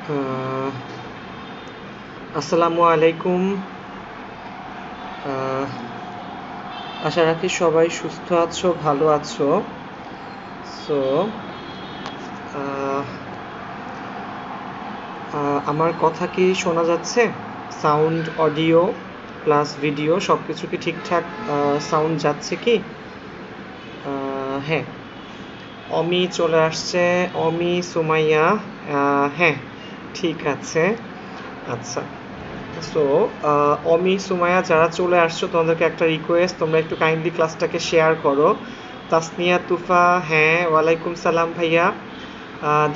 আহ, আসসালামু আলাইকুম। আহ, আশা রাখি সবাই সুস্থ আছো, ভালো আছো। সো আমার কথা কি শোনা যাচ্ছে? সাউন্ড, অডিও প্লাস ভিডিও সব কিছু কি ঠিকঠাক সাউন্ড যাচ্ছে কি? হ্যাঁ, অমি চলে আসছে। অমি, সুমাইয়া। হ্যাঁ, ঠিক আছে। আচ্ছা। সো অমি, সুমাইয়া যারা চলে আসছো তোমাদেরকে একটা রিকোয়েস্ট, তোমরা একটু কাইন্ডলি ক্লাসটাকে শেয়ার করো। তাসনিয়া, তুফা, হ্যাঁ ওয়ালাইকুম সালাম ভাইয়া।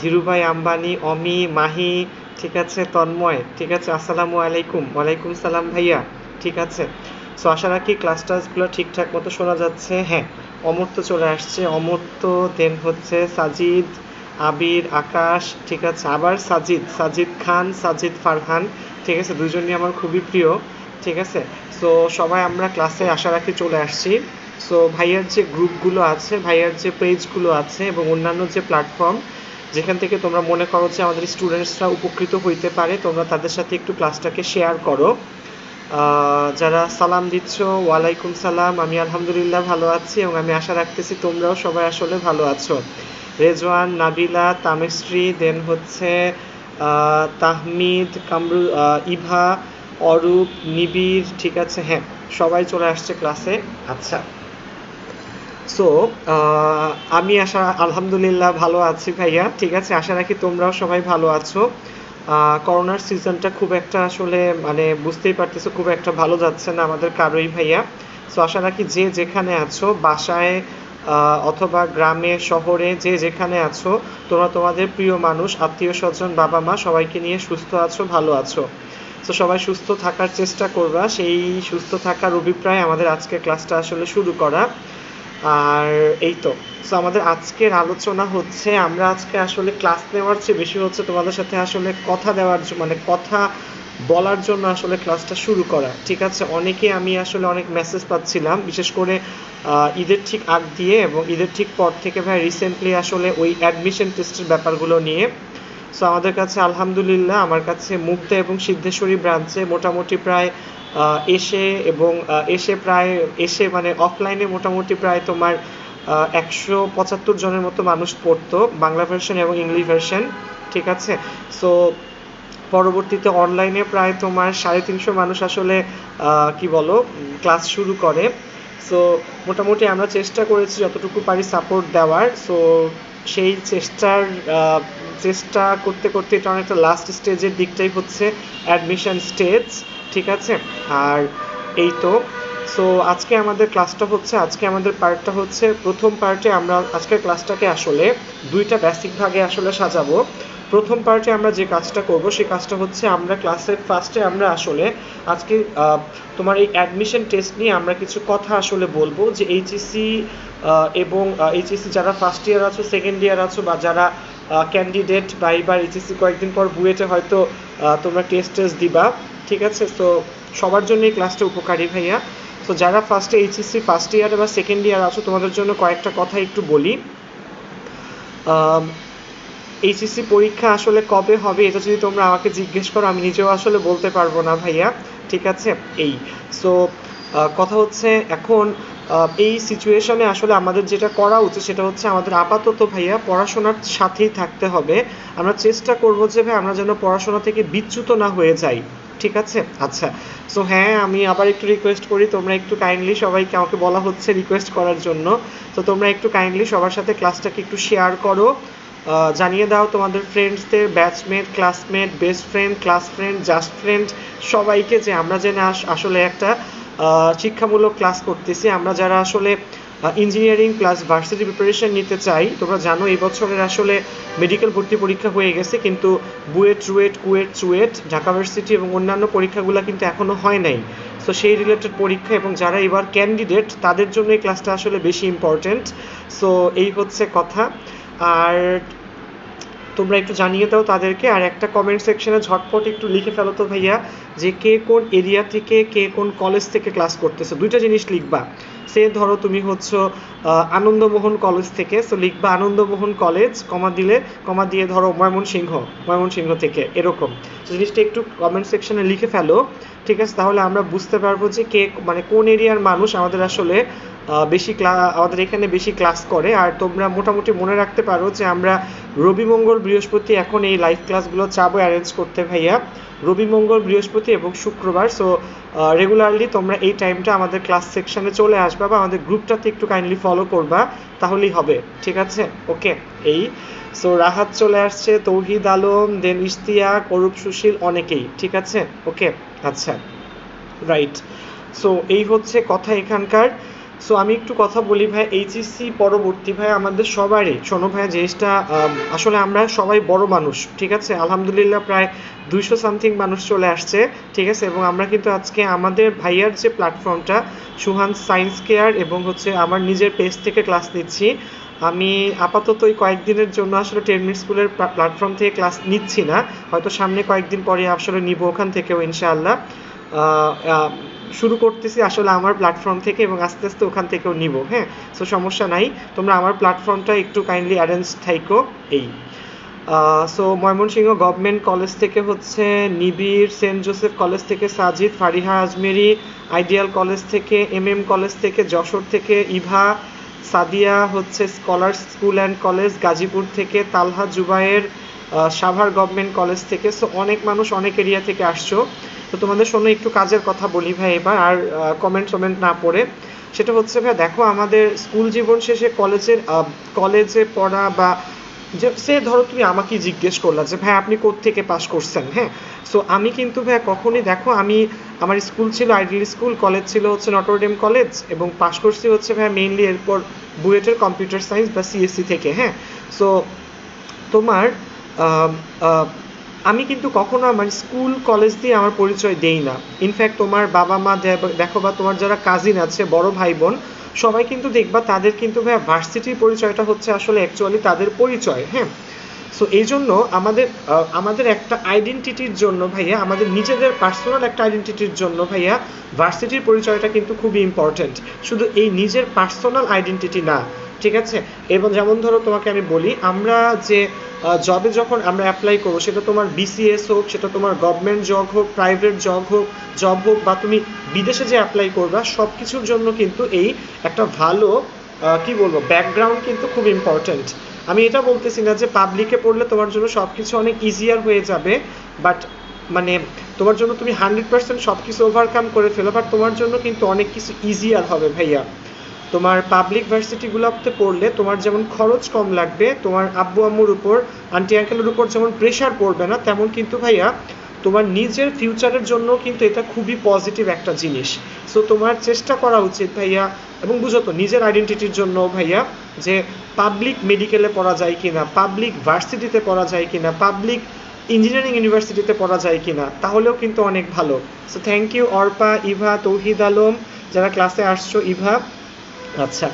ধীরুভাই, আম্বানি, অমি, মাহি, ঠিক আছে, তন্ময়, ঠিক আছে, আসসালামু আলাইকুম। ওয়ালাইকুম সালাম ভাইয়া। ঠিক আছে। সো আশা রাখি ক্লাস টাসগুলো ঠিকঠাক মতো শোনা যাচ্ছে। হ্যাঁ, অমর্ত্য চলে আসছে। অমর্ত্য, দেন হচ্ছে সাজিদ, আবির, আকাশ, ঠিক আছে, আবার সাজিদ, সাজিদ খান, সাজিদ ফারহান, ঠিক আছে, দুজনই আমার খুবই প্রিয়। ঠিক আছে। সো সবাই আমরা ক্লাসে আশা রাখি চলে আসছি। সো ভাইয়ার যে গ্রুপগুলো আছে, ভাইয়ার যে পেজগুলো আছে এবং অন্যান্য যে প্ল্যাটফর্ম যেখান থেকে তোমরা মনে করো যে আমাদের স্টুডেন্টসরা উপকৃত হইতে পারে, তোমরা তাদের সাথে একটু ক্লাসটাকে শেয়ার করো। যারা সালাম দিচ্ছ, ওয়ালাইকুম সালাম। আমি আলহামদুলিল্লাহ ভালো আছি এবং আমি আশা রাখতেছি তোমরাও সবাই আসলে ভালো আছো। রেজওয়ান, নাবিলা, তামেশ্রী, দেন হচ্ছে তাহমিদ, কামরু, ইভা, অরূপ, নিবিড়, ঠিক আছে, হ্যাঁ, সবাই চলে আসছে ক্লাসে। আচ্ছা। সো আমি আলহামদুলিল্লাহ ভালো আছি ভাইয়া, ঠিক আছে, আশা রাখি তোমরাও সবাই ভালো আছো। করোনার সিজনটা খুব একটা আসলে মানে বুঝতেই পারতেছো, খুব একটা ভালো যাচ্ছে না আমাদের কারোই ভাইয়া। সো আশা রাখি যে যেখানে আছো, বাসায় অথবা গ্রামে, শহরে, যে যেখানে আছো, তোমরা তোমাদের প্রিয় মানুষ, আত্মীয় স্বজন, বাবা মা সবাইকে নিয়ে সুস্থ আছো, ভালো আছো। তো সবাই সুস্থ থাকার চেষ্টা করবা, সেই সুস্থ থাকার অভিপ্রায় আমাদের আজকের ক্লাসটা আসলে শুরু করা। আর এই তো। সো আমাদের আজকের আলোচনা হচ্ছে, আমরা আজকে আসলে ক্লাস নেওয়ার চেয়ে বেশি হচ্ছে তোমাদের সাথে আসলে কথা দেওয়ার মানে কথা বলার জন্য আসলে ক্লাসটা শুরু করা, ঠিক আছে। অনেকে আমি আসলে অনেক মেসেজ পাচ্ছিলাম, বিশেষ করে ঈদের ঠিক আগ দিয়ে এবং ঈদের ঠিক পর থেকে ভাই রিসেন্টলি আসলে ওই অ্যাডমিশন টেস্টের ব্যাপারগুলো নিয়ে। সো আমাদের কাছে আলহামদুলিল্লাহ, আমার কাছে মুক্তা এবং সিদ্ধেশ্বরী ব্রাঞ্চে মোটামুটি প্রায় এসে এবং এসে মানে অফলাইনে মোটামুটি প্রায় তোমার 175 জনের মতো মানুষ পড়তো, বাংলা ভার্সন এবং ইংলিশ ভার্সন, ঠিক আছে। সো পরবর্তীতে অনলাইনে প্রায় তোমার 350 মানুষ আসলে কি বলো ক্লাস শুরু করে। সো মোটামুটি আমরা চেষ্টা করেছি যতটুকু পারি সাপোর্ট দেওয়ার। সো সেই চেষ্টা করতে করতে এটা অনেকটা লাস্ট স্টেজের দিকটাই হচ্ছে অ্যাডমিশন স্টেজ, ঠিক আছে। আর এই তো। সো আজকে আমাদের ক্লাসটা হচ্ছে, আজকে আমাদের পার্টটা হচ্ছে, প্রথম পার্টে আমরা আজকের ক্লাসটাকে আসলে দুইটা বেসিক ভাগে আসলে সাজাবো। প্রথম পার্টে আমরা যে কাজটা করব সেই কাজটা হচ্ছে, আমরা ক্লাসের ফার্স্টে আমরা আসলে আজকে তোমার এই অ্যাডমিশন টেস্ট নিয়ে আমরা কিছু কথা আসলে বলবো, যে এইচএসসি এবং এইচএসসি যারা ফার্স্ট ইয়ার আছো, সেকেন্ড ইয়ার আছো, বা যারা ক্যান্ডিডেট বা এবার এইচএসসি কয়েকদিন পর বুয়েটে হয়তো তোমরা টেস্ট দিবা, ঠিক আছে। তো সবার জন্য এই ক্লাসটা উপকারী ভাইয়া। তো যারা ফার্স্টে এইচএসসি ফার্স্ট ইয়ারে বা সেকেন্ড ইয়ার আছো, তোমাদের জন্য কয়েকটা কথা একটু বলি। এইচএসসি পরীক্ষা আসলে কবে হবে এটা যদি তোমরা আমাকে জিজ্ঞেস করো, আমি নিজেও আসলে বলতে পারবো না ভাইয়া, ঠিক আছে। এই সো কথা হচ্ছে এখন এই সিচুয়েশনে আসলে আমাদের যেটা করা উচিত সেটা হচ্ছে, আমাদের আপাতত ভাইয়া পড়াশোনার সাথেই থাকতে হবে। আমরা চেষ্টা করবো যে ভাই আমরা যেন পড়াশোনা থেকে বিচ্যুত না হয়ে যাই, ঠিক আছে। আচ্ছা। সো হ্যাঁ, আমি আবার একটু রিকোয়েস্ট করি, তোমরা একটু কাইন্ডলি, সবাইকে আমাকে বলা হচ্ছে রিকোয়েস্ট করার জন্য, তো তোমরা একটু কাইন্ডলি সবার সাথে ক্লাসটাকে একটু শেয়ার করো। জানিয়ে দাও তোমাদের ফ্রেন্ডসদের, batchmate, classmate, best friend, class friend, just friend, সবাইকে, যে আমরা যে আসলে একটা শিক্ষামূলক ক্লাস করতেছি। আমরা যারা আসলে ইঞ্জিনিয়ারিং প্লাস ভার্সিটি প্রিপারেশন নিতে চাই, তোমরা জানো এই বছরের আসলে মেডিকেল ভর্তি পরীক্ষা হয়ে গেছে, কিন্তু বুয়েট, রুয়েট, কুয়েট, চুয়েট, ঢাকা ভার্সিটি এবং অন্যান্য পরীক্ষাগুলো কিন্তু এখনও হয় নাই। সো সেই রিলেটেড পরীক্ষা এবং যারা এবার ক্যান্ডিডেট তাদের জন্য এই ক্লাসটা আসলে বেশি ইম্পর্টেন্ট। সো এই হচ্ছে কথা। আর তোমরা একটু জানিয়ে দাও তাদেরকে। আর একটা কমেন্ট সেকশনে ঝটপট একটু লিখে ফেলো তো ভাইয়া যে কে কোন এরিয়া থেকে, কে কোন কলেজ থেকে ক্লাস করতেছো। দুইটা জিনিস লিখবা। সে ধরো তুমি হচ্ছে আনন্দমোহন কলেজ থেকে, সো লিখবা আনন্দমোহন কলেজ, কমা দিয়ে ধরো ময়মনসিংহ থেকে, এরকম জিনিসটা একটু কমেন্ট সেকশনে লিখে ফেলো, ঠিক আছে? তাহলে আমরা বুঝতে পারবো যে কে মানে কোন এরিয়ার মানুষ আমাদের আসলে আমাদের এখানে বেশি ক্লাস করে। আর তোমরা মোটামুটি মনে রাখতে পারো যে আমরা রবি মঙ্গল বৃহস্পতি এখন এই লাইভ ক্লাসগুলো চাবো অ্যারেঞ্জ করতে ভাইয়া, রবি মঙ্গল বৃহস্পতি এবং শুক্রবার। সো রেগুলারলি তোমরা এই টাইমটা আমাদের ক্লাস সেকশনে চলে আসবা বা আমাদের গ্রুপটাতে একটু কাইন্ডলি ফলো করবা, তাহলেই হবে, ঠিক আছে? ওকে, এই সো রাহাত চলে আসছে, তৌহিদ আলম, দেন ইশতিয়াক, অরূপ সুশীল, অনেকেই, ঠিক আছে? ওকে, আচ্ছা, রাইট। সো এই হচ্ছে কথা এখানকার। সো আমি একটু কথা বলি ভাই, এইচএসসি পরবর্তী ভাই আমাদের সবারই, শোনো ভাই জিনিসটা, আসলে আমরা সবাই বড় মানুষ, ঠিক আছে? আলহামদুলিল্লাহ প্রায় 200 সামথিং মানুষ চলে আসছে, ঠিক আছে? এবং আমরা কিন্তু আজকে আমাদের ভাইয়ার যে প্ল্যাটফর্মটা সুহান সায়েন্স কেয়ার এবং হচ্ছে আমার নিজের পেজ থেকে ক্লাস নিচ্ছি। আমি আপাতত এই কয়েকদিনের জন্য আসলে 10 মিনিট স্কুলের প্ল্যাটফর্ম থেকে ক্লাস নিচ্ছি না, হয়তো সামনে কয়েকদিন পরে আসলে নিব ওখান থেকেও ইনশাআল্লাহ। শুরু করতেছি আসলে আমার প্ল্যাটফর্ম থেকে এবং আস্তে আস্তে ওখান থেকেও নিব, হ্যাঁ? সো সমস্যা নাই, তোমরা আমার প্ল্যাটফর্মটা একটু কাইন্ডলি অ্যারেঞ্জ থাইকো, এই। সো ময়মনসিংহ গভর্নমেন্ট কলেজ থেকে হচ্ছে নিবিড়, সেন্ট জোসেফ কলেজ থেকে সাজিদ, ফারিহা আজমেরি, আইডিয়াল কলেজ থেকে, এমএম কলেজ থেকে, যশোর থেকে ইভা, সাদিয়া হচ্ছে scholars school and college Gazipur থেকে, তালহা জুবায়ের সাভার গভর্নমেন্ট কলেজ থেকে। সো অনেক মানুষ অনেক এরিয়া থেকে আসছো। তো তোমাদের শোনো একটু কাজের কথা বলি ভাই এবার, আর কমেন্ট না পড়ে। সেটা হচ্ছে ভাই দেখো, আমাদের স্কুল জীবন শেষে কলেজে পড়া বা যে সে ধরো তুমি আমাকে জিজ্ঞেস করলা যে ভাই আপনি কোত্থেকে পাস করছেন, হ্যাঁ? সো আমি কিন্তু ভাই কখনই, দেখো আমার স্কুল ছিল আইডিয়াল স্কুল, কলেজ ছিল হচ্ছে নটরডেম কলেজ, এবং পাস করছি হচ্ছে ভাই মেইনলি এরপর বুয়েটের কম্পিউটার সায়েন্স বা সিএসসি থেকে, হ্যাঁ? সো তোমার আমি কিন্তু কখনো আমার স্কুল কলেজ দিয়ে আমার পরিচয় দেই না। ইনফ্যাক্ট তোমার বাবা মা দেখো বা তোমার যারা কাজিন আছে, বড় ভাই বোন, সবাই কিন্তু দেখবা তাদের কিন্তু ভাইয়া ভার্সিটির পরিচয়টা হচ্ছে আসলে অ্যাকচুয়ালি তাদের পরিচয়, হ্যাঁ? সো এই জন্য আমাদের একটা আইডেন্টিটির জন্য ভাইয়া, আমাদের নিজেদের পার্সোনাল একটা আইডেন্টিটির জন্য ভাইয়া ভার্সিটির পরিচয়টা কিন্তু খুবই ইম্পর্ট্যান্ট, শুধু এই নিজের পার্সোনাল আইডেন্টিটি না, ঠিক আছে? এবং যেমন ধরো তোমাকে আমি বলি, আমরা যে জবে যখন আমরা অ্যাপ্লাই করবো, সেটা তোমার বিসিএস হোক, সেটা তোমার গভর্নমেন্ট জব হোক, প্রাইভেট জব হোক বা তুমি বিদেশে যে অ্যাপ্লাই করবা, সব কিছুর জন্য কিন্তু এই একটা ভালো কি বলবো ব্যাকগ্রাউন্ড কিন্তু খুব ইম্পর্ট্যান্ট। আমি এটা বলতেছি না যে পাবলিকে পড়লে তোমার জন্য সব কিছু অনেক ইজিয়ার হয়ে যাবে, বাট মানে তোমার জন্য তুমি 100% সব কিছু ওভারকাম করে ফেলো, বাট তোমার জন্য কিন্তু অনেক কিছু ইজিয়ার হবে ভাইয়া। তোমার পাবলিক ভার্সিটিগুলোতে পড়লে তোমার যেমন খরচ কম লাগবে, তোমার আব্বু আম্মুর উপর, আন্টি আঙ্কেলের উপর যেমন প্রেশার পড়বে না, তেমন কিন্তু ভাইয়া তোমার নিজের ফিউচারের জন্য কিন্তু এটা খুবই পজিটিভ একটা জিনিস। সো তোমার চেষ্টা করা উচিত ভাইয়া, এবং বুঝো তো নিজের আইডেন্টিটির জন্য ভাইয়া, যে পাবলিক মেডিকেলে পড়া যায় কিনা, পাবলিক ভার্সিটিতে পড়া যায় কিনা, পাবলিক ইঞ্জিনিয়ারিং ইউনিভার্সিটিতে পড়া যায় কিনা, তাহলেও কিন্তু অনেক ভালো। So thank you Arpa, Eva, Tauhid Alam, যারা ক্লাসে আসছো, ইভা। আচ্ছা,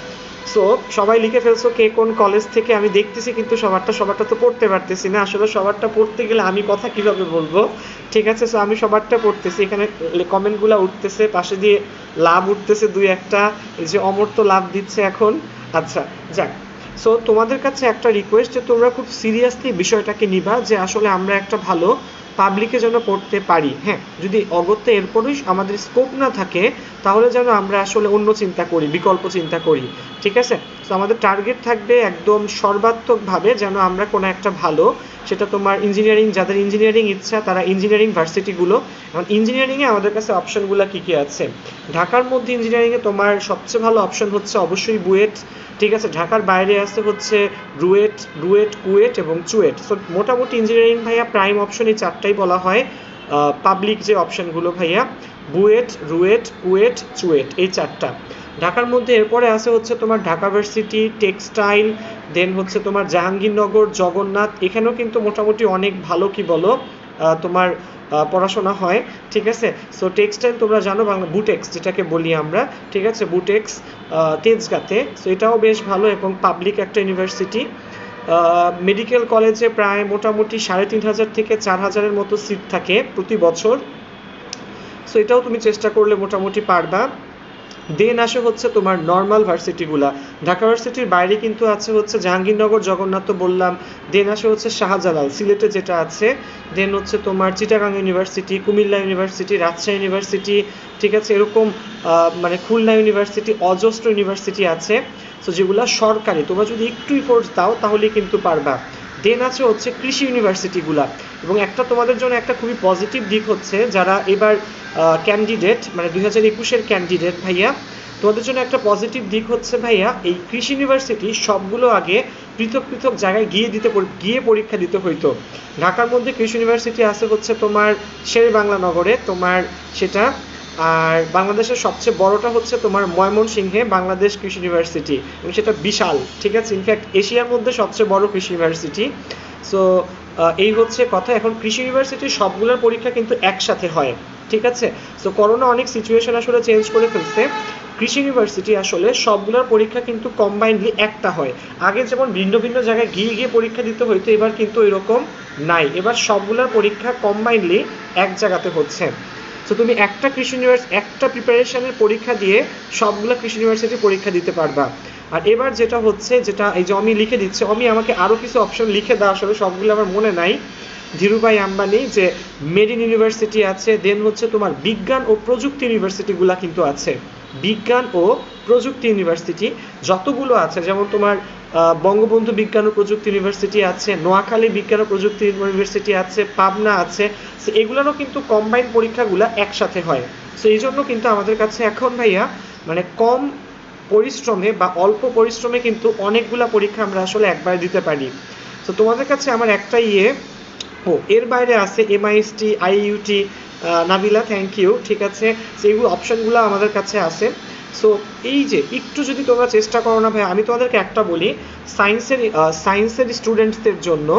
সো সবাই লিখে ফেলছো কে কোন কলেজ থেকে, আমি দেখতেছি কিন্তু সবারটা তো পড়তে পারতেছি না, আসলে সবারটা পড়তে গেলে আমি কথা কিভাবে বলবো, ঠিক আছে? সো আমি সবারটা পড়তেছি, এখানে কমেন্টগুলো উঠতেছে, পাশে দিয়ে লাভ উঠতেছে দুই একটা, এই যে অমর তো লাভ দিচ্ছে এখন। আচ্ছা, যাক। সো তোমাদের কাছে একটা রিকোয়েস্ট যে তোমরা খুব সিরিয়াসলি বিষয়টাকে নিবা, যে আসলে আমরা একটা ভালো পাবলিকে যেন পড়তে পারি, হ্যাঁ? যদি অগত্যা এরপরই আমাদের স্কোপ না থাকে, তাহলে যেন আমরা আসলে অন্য চিন্তা করি, বিকল্প চিন্তা করি, ঠিক আছে? তো আমাদের টার্গেট থাকবে একদম সর্বাত্মকভাবে যেন আমরা কোনো একটা ভালো, সেটা তোমার ইঞ্জিনিয়ারিং, যাদের ইঞ্জিনিয়ারিং ইচ্ছা তারা ইঞ্জিনিয়ারিং ভার্সিটিগুলো, এখন ইঞ্জিনিয়ারিংয়ে আমাদের কাছে অপশনগুলো কী কী আছে? ঢাকার মধ্যে ইঞ্জিনিয়ারিংয়ে তোমার সবচেয়ে ভালো অপশন হচ্ছে অবশ্যই বুয়েট, ঠিক আছে? ঢাকার বাইরে আছে হচ্ছে কুয়েট এবং চুয়েট। সো মোটামুটি ইঞ্জিনিয়ারিং ভাইয়া প্রাইম অপশন এই চারটাই বলা হয়। পাবলিক যে অপশনগুলো ভাইয়া বুয়েট, কুয়েট, চুয়েট, এই চারটা। ঢাকার মধ্যে এরপরে আছে হচ্ছে তোমার ঢাকা ভার্সিটি, টেক্সটাইল, দেন হচ্ছে তোমার জাহাঙ্গীরনগর, জগন্নাথ, এখানেও কিন্তু মোটামুটি অনেক ভালো কি বলো তোমার পড়াশোনা হয়, ঠিক আছে? সো টেক্সটাইল তোমরা জানো, বাংলা বুটেক্স যেটাকে বলি আমরা, ঠিক আছে? বুটেক্স তেজগাঁতে, সো এটাও বেশ ভালো এবং পাবলিক একটা ইউনিভার্সিটি। মেডিকেল কলেজে প্রায় মোটামুটি 3,500 থেকে 4,000-এর মতো সিট থাকে প্রতি বছর। সো এটাও তুমি চেষ্টা করলে মোটামুটি পারবা। দেন আসে হচ্ছে তোমার নর্মাল ভার্সিটিগুলা। ঢাকা ভার্সিটির বাইরে কিন্তু আছে হচ্ছে জাহাঙ্গীরনগর, জগন্নাথ তো বললাম। দেন আসে হচ্ছে শাহজালাল সিলেটে যেটা আছে। দেন হচ্ছে তোমার Chittagong university, Comilla university, Rajshahi university, ঠিক আছে, এরকম মানে খুলনা ইউনিভার্সিটি, অজস্র ইউনিভার্সিটি আছে। সো যেগুলো সরকারি, তোমরা যদি একটু এফোর্টস দাও তাহলেই কিন্তু পারবা। দেন আছে হচ্ছে কৃষি ইউনিভার্সিটিগুলা। এবং একটা তোমাদের জন্য একটা খুবই পজিটিভ দিক হচ্ছে, যারা এবার ক্যান্ডিডেট মানে 2021-এর ক্যান্ডিডেট ভাইয়া, তোমাদের জন্য একটা পজিটিভ দিক হচ্ছে ভাইয়া, এই কৃষি ইউনিভার্সিটি সবগুলো আগে পৃথক পৃথক জায়গায় গিয়ে পরীক্ষা দিতে হইতো। ঢাকার মধ্যে কৃষি ইউনিভার্সিটি আছে হচ্ছে তোমার শেরে বাংলা নগরে তোমার সেটা, আর বাংলাদেশের সবচেয়ে বড়টা হচ্ছে তোমার ময়মনসিংহে বাংলাদেশ কৃষি ইউনিভার্সিটি, এবং সেটা বিশাল, ঠিক আছে, ইনফ্যাক্ট এশিয়ার মধ্যে সবচেয়ে বড় কৃষি ইউনিভার্সিটি। সো এই হচ্ছে কথা। এখন কৃষি ইউনিভার্সিটির সবগুলোর পরীক্ষা কিন্তু একসাথে হয়, ঠিক আছে। সো করোনা অনেক সিচুয়েশন আসলে চেঞ্জ করে ফেলছে। কৃষি ইউনিভার্সিটি আসলে সবগুলোর পরীক্ষা কিন্তু কম্বাইন্ডলি একটা হয়। আগে যেমন ভিন্ন ভিন্ন জায়গায় গিয়ে পরীক্ষা দিতে হইতো, এবার কিন্তু এরকম নাই, এবার সবগুলোর পরীক্ষা কম্বাইন্ডলি এক জায়গাতে হচ্ছে। সো তুমি একটা কৃষি ইউনিভার্সিটি একটা প্রিপারেশনের পরীক্ষা দিয়ে সবগুলো কৃষি ইউনিভার্সিটি পরীক্ষা দিতে পারবা। আর এবার যেটা হচ্ছে, যেটা এই যে আমি লিখে দিচ্ছে, আমি আমাকে আরও কিছু অপশন লিখে দেওয়া, আসলে সবগুলো আমার মনে নাই, ধীরুভাই আম্বানি, যে মেড ইন ইউনিভার্সিটি আছে। দেন হচ্ছে তোমার বিজ্ঞান ও প্রযুক্তি ইউনিভার্সিটিগুলা কিন্তু আছে। বিজ্ঞান ও প্রযুক্তি ইউনিভার্সিটি যতগুলো আছে, যেমন তোমার বঙ্গবন্ধু বিজ্ঞান ও প্রযুক্তি ইউনিভার্সিটি আছে, নোয়াখালী বিজ্ঞান ও প্রযুক্তি ইউনিভার্সিটি আছে, পাবনা আছে। সো এগুলোরও কিন্তু কম্বাইন্ড পরীক্ষাগুলো একসাথে হয়। সো এই জন্য কিন্তু আমাদের কাছে এখন ভাইয়া মানে কম পরিশ্রমে বা অল্প পরিশ্রমে কিন্তু অনেকগুলা পরীক্ষা আমরা আসলে একবার দিতে পারি। তো তোমাদের কাছে আমার একটা এর বাইরে আছে MIST, IUT, Nabila thank you, ঠিক আছে। সেইগুলো অপশনগুলো আমাদের কাছে আছে। সো এই যে একটু যদি তোমরা চেষ্টা করো না ভাই, আমি তোমাদেরকে একটা বলি, সায়েন্সের স্টুডেন্টসদের জন্য,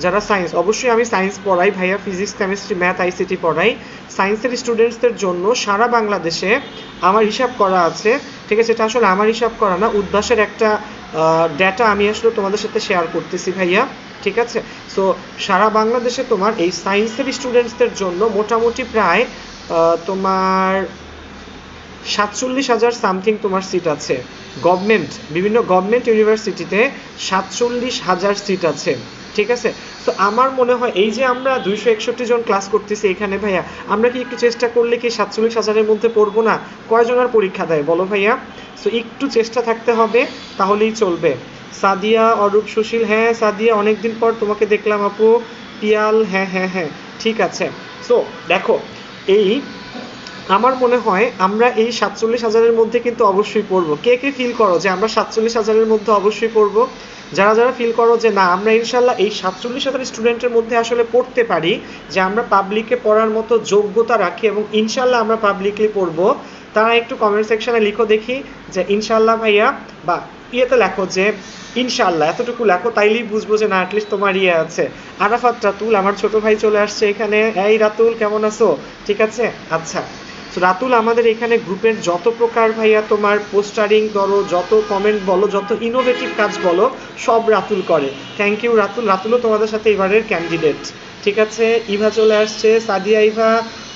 যারা সায়েন্স, অবশ্যই আমি সায়েন্স পড়াই ভাইয়া, ফিজিক্স, কেমিস্ট্রি, ম্যাথ, ICT পড়াই। সায়েন্সের স্টুডেন্টসদের জন্য সারা বাংলাদেশে আমার হিসাব করা আছে, ঠিক আছে, এটা আসলে আমার হিসাব করা না, উদ্ভাসের একটা ডেটা আমি আসলে তোমাদের সাথে শেয়ার করতেছি ভাইয়া, ঠিক আছে। সো সারা বাংলাদেশে তোমার এই সায়েন্সের স্টুডেন্টসদের জন্য মোটামুটি প্রায় তোমার 47,000 সামথিং তোমার সিট আছে। বিভিন্ন গভর্নমেন্ট ইউনিভার্সিটিতে 47,000 সিট আছে, ঠিক আছে। তো আমার মনে হয় এই যে আমরা 261 জন ক্লাস করতেছি এখানে ভাইয়া, আমরা কি একটু চেষ্টা করলে কি 47,000-এর মধ্যে পড়বো না? কয়জন আর পরীক্ষা দেয় বলো ভাইয়া? সো একটু চেষ্টা থাকতে হবে, তাহলেই চলবে। সাদিয়া, অরূপ, সুশীল, হ্যাঁ সাদিয়া অনেকদিন পর তোমাকে দেখলাম আপু। পিয়াল, হ্যাঁ হ্যাঁ হ্যাঁ ঠিক আছে। সো দেখো, এই আমার মনে হয় আমরা এই 47,000-এর মধ্যে কিন্তু অবশ্যই পড়বো। কে কে ফিল করো যে আমরা 47,000-এর মধ্যে অবশ্যই পড়বো? যারা যারা ফিল করো যে না আমরা ইনশাল্লাহ এই 47,000 স্টুডেন্টের মধ্যে আসলে পড়তে পারি, যে আমরা পাবলিকে পড়ার মতো যোগ্যতা রাখি এবং ইনশাল্লাহ আমরা পাবলিকলি পড়বো, তারা একটু কমেন্ট সেকশনে লিখো দেখি যে ইনশাল্লাহ ভাইয়া, বা ইয়েতে লেখো যে ইনশাল্লাহ, এতটুকু লেখো, তাইলেই বুঝবো যে না অ্যাটলিস্ট তোমার আছে। আরাফাত রাতুল, আমার ছোট ভাই চলে আসছে এখানে। এই রাতুল কেমন আছো? ঠিক আছে, আচ্ছা। তো রাতুল আমাদের এখানে গ্রুপের যত প্রকার ভাইয়া তোমার পোস্টারিং করো, যত কমেন্ট বলো, যত ইনোভেটিভ কাজ বলো, সব রাতুল করে। Thank you Ratul. রাতুলও তোমাদের সাথে এবারের ক্যান্ডিডেট, ঠিক আছে। ইভা চলে আসছে, সাদিয়া ইভা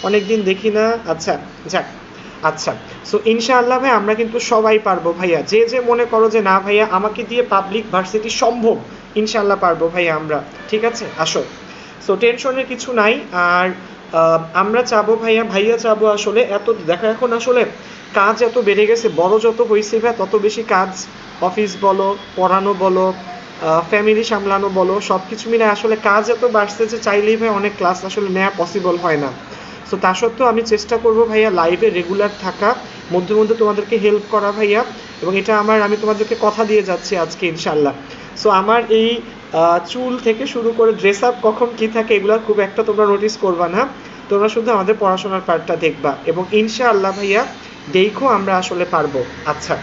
অনেকদিন দেখি না, আচ্ছা যাক, আচ্ছা। সো ইনশাআল্লাহ ভাই আমরা কিন্তু সবাই পারবো ভাইয়া, যে যে মনে করো যে না ভাইয়া আমাকে দিয়ে পাবলিক ভার্সিটি সম্ভব, ইনশাআল্লাহ পারবো ভাইয়া আমরা, ঠিক আছে, আসো। সো টেনশনের কিছু নাই। আর আমরা চাবো ভাইয়া চাবো আসলে, এত দেখা এখন আসলে কাজ এত বেড়ে গেছে, বড় যত হয়েছে ভাই তত বেশি কাজ, অফিস বলো, পড়ানো বলো, ফ্যামিলি সামলানো বলো, সব কিছু মিলে আসলে কাজ এত বাড়ছে যে চাইলেই ভাই অনেক ক্লাস আসলে নেওয়া পসিবল হয় না। সো তা সত্ত্বেও আমি চেষ্টা করবো ভাইয়া লাইভে রেগুলার থাকা, মধ্যে মধ্যে তোমাদেরকে হেল্প করা ভাইয়া, এবং এটা আমি তোমাদেরকে কথা দিয়ে যাচ্ছি আজকে ইনশাল্লাহ। সো আমার এই চুল থেকে শুরু করে ড্রেস আপ কখন কী থাকে এগুলো খুব একটা তোমরা নোটিস করবা না, তোমরা শুধু আমাদের পড়াশোনার পার্টটা দেখবা, এবং ইনশাআল্লাহ ভাইয়া দেখো আমরা আসলে পারবো। আচ্ছা,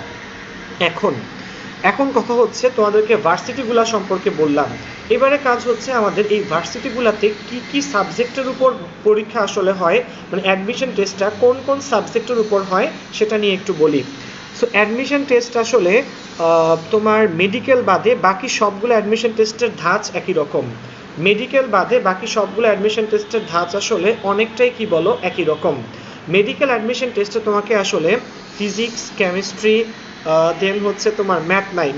এখন কথা হচ্ছে তোমাদেরকে ভার্সিটিগুলো সম্পর্কে বললাম, এবারে কাজ হচ্ছে আমাদের এই ভার্সিটিগুলোতে কি কি সাবজেক্টের উপর পরীক্ষা আসলে হয়, মানে অ্যাডমিশন টেস্টটা কোন কোন সাবজেক্টের উপর হয় সেটা নিয়ে একটু বলি। সো অ্যাডমিশন টেস্ট আসলে তোমার মেডিকেল বাদে বাকি সবগুলো অ্যাডমিশন টেস্টের ধাঁচ একই রকম। মেডিকেল বাদে বাকি সবগুলো অ্যাডমিশন টেস্টের ধাঁচ আসলে অনেকটাই কি বলো একই রকম। মেডিকেল অ্যাডমিশন টেস্টে তোমাকে আসলে ফিজিক্স, কেমিস্ট্রি, দেন হচ্ছে তোমার ম্যাথ নাই।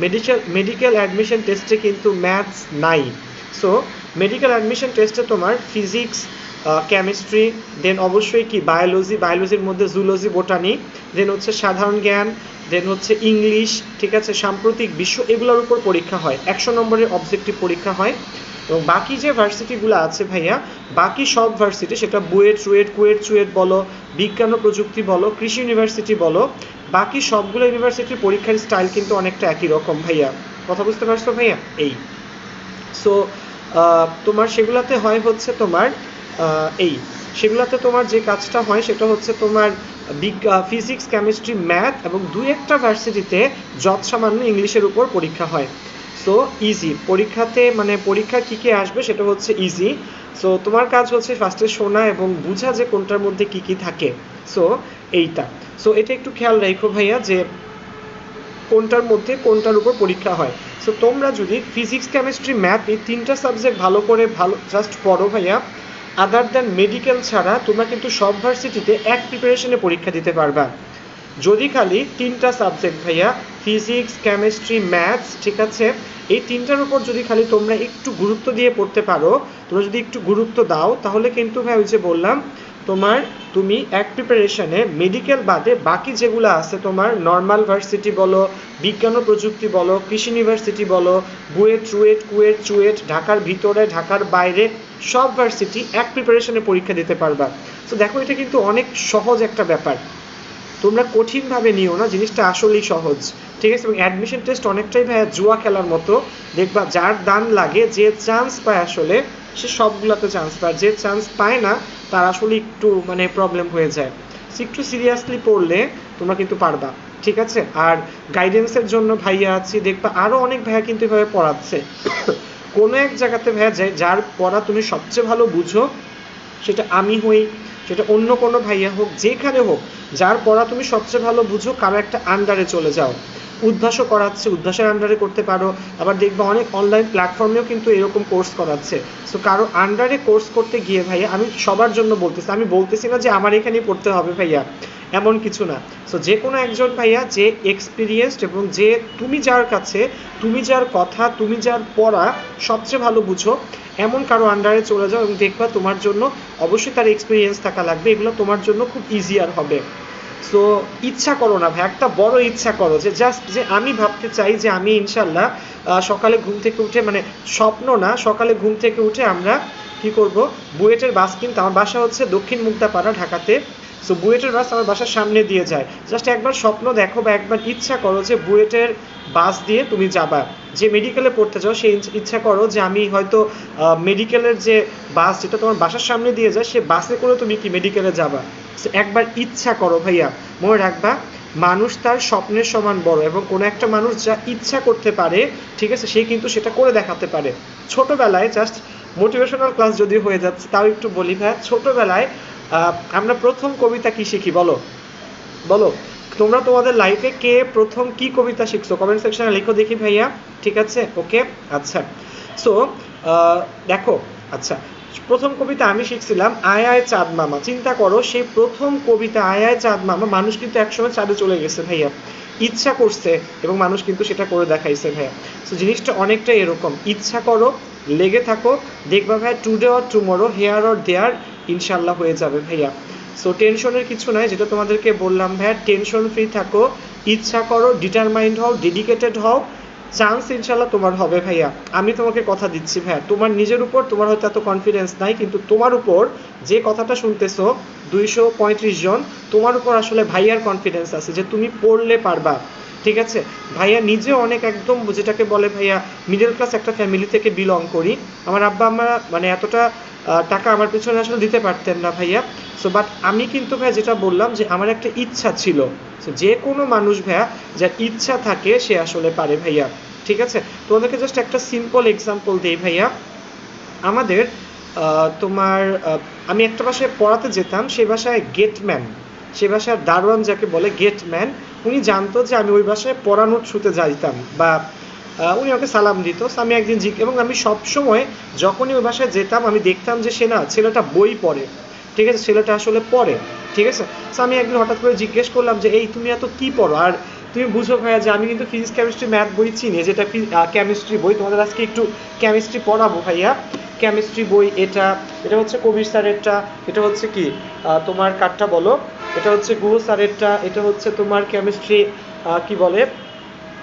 মেডিকেল অ্যাডমিশন টেস্টে কিন্তু ম্যাথস নাই। সো মেডিকেল অ্যাডমিশন টেস্টে তোমার ফিজিক্স, কেমিস্ট্রি, দেন অবশ্যই কি বায়োলজির মধ্যে জুলজি, বোটানি, দেন হচ্ছে সাধারণ জ্ঞান, দেন হচ্ছে ইংলিশ, ঠিক আছে, সাম্প্রতিক বিশ্ব, এগুলোর উপর পরীক্ষা হয়। 100 নম্বরের অবজেক্টিভ পরীক্ষা হয়। এবং বাকি যে ভার্সিটিগুলো আছে ভাইয়া, বাকি সব ভার্সিটি, সেটা বুয়েট, রুয়েট, কুয়েট, চুয়েট বলো, বিজ্ঞান ও প্রযুক্তি বলো, কৃষি ইউনিভার্সিটি বলো, বাকি সবগুলো ইউনিভার্সিটির পরীক্ষার স্টাইল কিন্তু অনেকটা একই রকম ভাইয়া। কথা বুঝতে পারছো ভাইয়া? এই সো তোমার সেগুলাতে হয় হচ্ছে তোমার এই সেগুলাতে তোমার যে কাজটা হয় সেটা হচ্ছে তোমার ফিজিক্স, কেমিস্ট্রি, ম্যাথ এবং দুই একটা ভার্সিটিতে যৎসামান্য ইংলিশের উপর পরীক্ষা হয়। সো ইজি পরীক্ষাতে, মানে পরীক্ষা কী কী আসবে সেটা হচ্ছে ইজি। সো তোমার কাজ হচ্ছে ফার্স্টে শোনা এবং বুঝা যে কোনটার মধ্যে কী কী থাকে। সো এইটা, সো এটা একটু খেয়াল রাখো ভাইয়া যে কোনটার মধ্যে কোনটার উপর পরীক্ষা হয়। সো তোমরা যদি ফিজিক্স, কেমিস্ট্রি, ম্যাথ এই তিনটা সাবজেক্ট ভালো করে জাস্ট পড়ো ভাইয়া, আদার দ্যান মেডিকেল ছাড়া তোমরা কিন্তু সব ভার্সিটিতে এক প্রিপারেশনে পরীক্ষা দিতে পারবা। যদি খালি তিনটা সাবজেক্ট ভাইয়া, ফিজিক্স, কেমিস্ট্রি, ম্যাথস, ঠিক আছে, এই তিনটার উপর যদি খালি তোমরা একটু গুরুত্ব দিয়ে পড়তে পারো, তোমরা যদি একটু গুরুত্ব দাও, তাহলে কিন্তু ভাই ওই যে বললাম তুমি এক প্রিপারেশনে মেডিকেল বাদে বাকি যেগুলো আছে তোমার নর্মাল ভার্সিটি বলো, বিজ্ঞান ও প্রযুক্তি বলো, কৃষি ইউনিভার্সিটি বলো, বুয়েট, রুয়েট, কুয়েট, চুয়েট, ঢাকার ভিতরে, ঢাকার বাইরে সব ভার্সিটি এক প্রিপারেশনে পরীক্ষা দিতে পারবা। তো দেখো এটা কিন্তু অনেক সহজ একটা ব্যাপার, তোমরা কঠিনভাবে নিও না, জিনিসটা আসলেই সহজ, ঠিক আছে। এবং অ্যাডমিশন টেস্ট অনেকটাই ভাইয়া জুয়া খেলার মতো, দেখবা যার দান লাগে, যে চান্স পায় আসলে সে সবগুলোতে চান্স পায়, যে চান্স পায় না তার আসলে একটু মানে প্রবলেম হয়ে যায়। একটু সিরিয়াসলি পড়লে তোমরা কিন্তু পারবা, ঠিক আছে। আর গাইডেন্সের জন্য ভাইয়া আছি, দেখবা আরও অনেক ভাইয়া কিন্তু এভাবে পড়াচ্ছে। কোনো এক জায়গাতে ভাইয়া যার পড়া তুমি সবচেয়ে ভালো বুঝো, সেটা আমি হই, সেটা অন্য কোনো ভাইয়া হোক, যেখানে হোক, যার পড়া তুমি সবচেয়ে ভালো বুঝো, কারো একটা আন্ডারে চলে যাও। উদ্ভাসও করাচ্ছে, উদ্ভাসের আন্ডারে করতে পারো। আবার দেখবা অনেক অনলাইন প্ল্যাটফর্মেও কিন্তু এরকম কোর্স করাচ্ছে। সো কারো আন্ডারে কোর্স করতে গিয়ে ভাইয়া, আমি সবার জন্য বলতেছি, আমি বলতেছি না যে আমার এখানেই পড়তে হবে ভাইয়া, এমন কিছু না। সো যে কোনো একজন ভাইয়া যে এক্সপিরিয়েন্সড এবং যে তুমি যার কাছে, তুমি যার কথা, তুমি যার পড়া সবচেয়ে ভালো বুঝো, এমন কারো আন্ডারে চলে যাও এবং দেখবা তোমার জন্য অবশ্যই তার এক্সপিরিয়েন্স থাকা লাগবে, এগুলো তোমার জন্য খুব ইজিয়ার হবে। সো ইচ্ছা করো না ভাই, একটা বড় ইচ্ছা করো যে জাস্ট যে আমি ভাবতে চাই যে আমি ইনশাল্লাহ সকালে ঘুম থেকে উঠে, মানে স্বপ্ন না, সকালে ঘুম থেকে উঠে আমরা কি করব, বুয়েটের বাস কিনতে, আমার বাসা হচ্ছে দক্ষিণ মুগদাপাড়া, ঢাকাতে। সো বুয়েটের বাস আমার বাসার সামনে দিয়ে যায়, জাস্ট একবার স্বপ্ন দেখো বা একবার ইচ্ছা করো যে বুয়েটের বাস দিয়ে তুমি যাবা। যে মেডিকেলে পড়তে চাও সেই ইচ্ছা করো যে আমি হয়তো মেডিকেলের যে বাস যেটা তোমার বাসার সামনে দিয়ে যায়, সে বাসে করে তুমি কি মেডিকেলে যাবা। একবার ইচ্ছা করো ভাইয়া, মনে রাখবা মানুষ তার স্বপ্নের সমান বড়, এবং কোনো একটা মানুষ যা ইচ্ছা করতে পারে, ঠিক আছে, সে কিন্তু সেটা করে দেখাতে পারে। ছোটবেলায় জাস্ট মোটিভেশনাল ক্লাস যদি হয়ে যাচ্ছে তাও একটু বলি ভাইয়া, ছোটবেলায় আমরা প্রথম কবিতা কি শিখি বলো, বলো তোমরা তোমাদের লাইফে কে প্রথম কি কবিতা শিখছো, কমেন্ট সেকশনে লিখো দেখি ভাইয়া, ঠিক আছে, ওকে। আচ্ছা, সো দেখো, আচ্ছা প্রথম কবিতা আমি শিখছিলাম আয় আয় চাঁদ মামা। চিন্তা করো সেই প্রথম কবিতা আয় আয় চাঁদ মামা, মানুষ কিন্তু একসময় চাঁদে চলে গেছে ভাইয়া, ইচ্ছা করছে এবং মানুষ কিন্তু সেটা করে দেখাইছে ভাইয়া। সো জিনিসটা অনেকটা এরকম, ইচ্ছা করো, লেগে থাকো, দেখবা ভাইয়া today or tomorrow, here or there, ইনশাল্লাহ হয়ে যাবে ভাইয়া। সো টেনশনের কিছু নাই, যেটা তোমাদেরকে বললাম ভাইয়া, টেনশন ফ্রি থাকো, ইচ্ছা করো, ডিটারমাইন্ড হও, ডেডিকেটেড হও, চান্স ইনশাল্লাহ তোমার হবে ভাইয়া। আমি তোমাকে কথা দিচ্ছি ভাইয়া, তোমার নিজের উপর তোমার হয়তো এত কনফিডেন্স নাই, কিন্তু তোমার উপর যে কথাটা শুনতেছো 235 জন, তোমার উপর আসলে ভাইয়ার কনফিডেন্স আছে যে তুমি পড়লে পারবা, ঠিক আছে। ভাইয়া নিজে অনেক একদম যেটাকে বলে ভাইয়া মিডল ক্লাস একটা ফ্যামিলি থেকে বিলং করি, আমার আব্বা আম্মা মানে এতটা টাকা আমার পিছনে আসলে দিতে পারতেন না ভাইয়া। সো বাট আমি কিন্তু ভাইয়া যেটা বললাম যে আমার একটা ইচ্ছা ছিল, সো যে কোনো মানুষ ভাইয়া যার ইচ্ছা থাকে সে আসলে পারে ভাইয়া, ঠিক আছে। তোমাদেরকে জাস্ট একটা সিম্পল এক্সাম্পল দিই ভাইয়া, আমাদের তোমার আমি একটা বাসায় পড়াতে যেতাম, সেই বাসায় গেটম্যান, সে বাসায় দারোয়ান যাকে বলে গেটম্যান, উনি জানতো যে আমি ওই বাসায় পড়ানোর থ্রুতে যাইতাম, বা উনি আমাকে সালাম দিত। আমি একদিন এবং আমি সবসময় যখনই ওই বাসায় যেতাম আমি দেখতাম যে সে না ছেলেটা বই পড়ে, ঠিক আছে, ছেলেটা আসলে পড়ে, ঠিক আছে। আমি একদিন হঠাৎ করে জিজ্ঞেস করলাম যে এই তুমি এত কি পড়ো, আর তুমি বুঝো ভাইয়া যে আমি কিন্তু ফিজিক্স কেমিস্ট্রি ম্যাথ বই চিনি, যেটা কেমিস্ট্রি বই, তোমাদের আজকে একটু কেমিস্ট্রি পড়াবো ভাইয়া, কেমিস্ট্রি বই এটা, এটা হচ্ছে কবির স্যারেরটা, এটা হচ্ছে কি তোমার কাঠটা বলো, এটা হচ্ছে গুহ স্যারেরটা, এটা হচ্ছে তোমার কেমিস্ট্রি কি বলে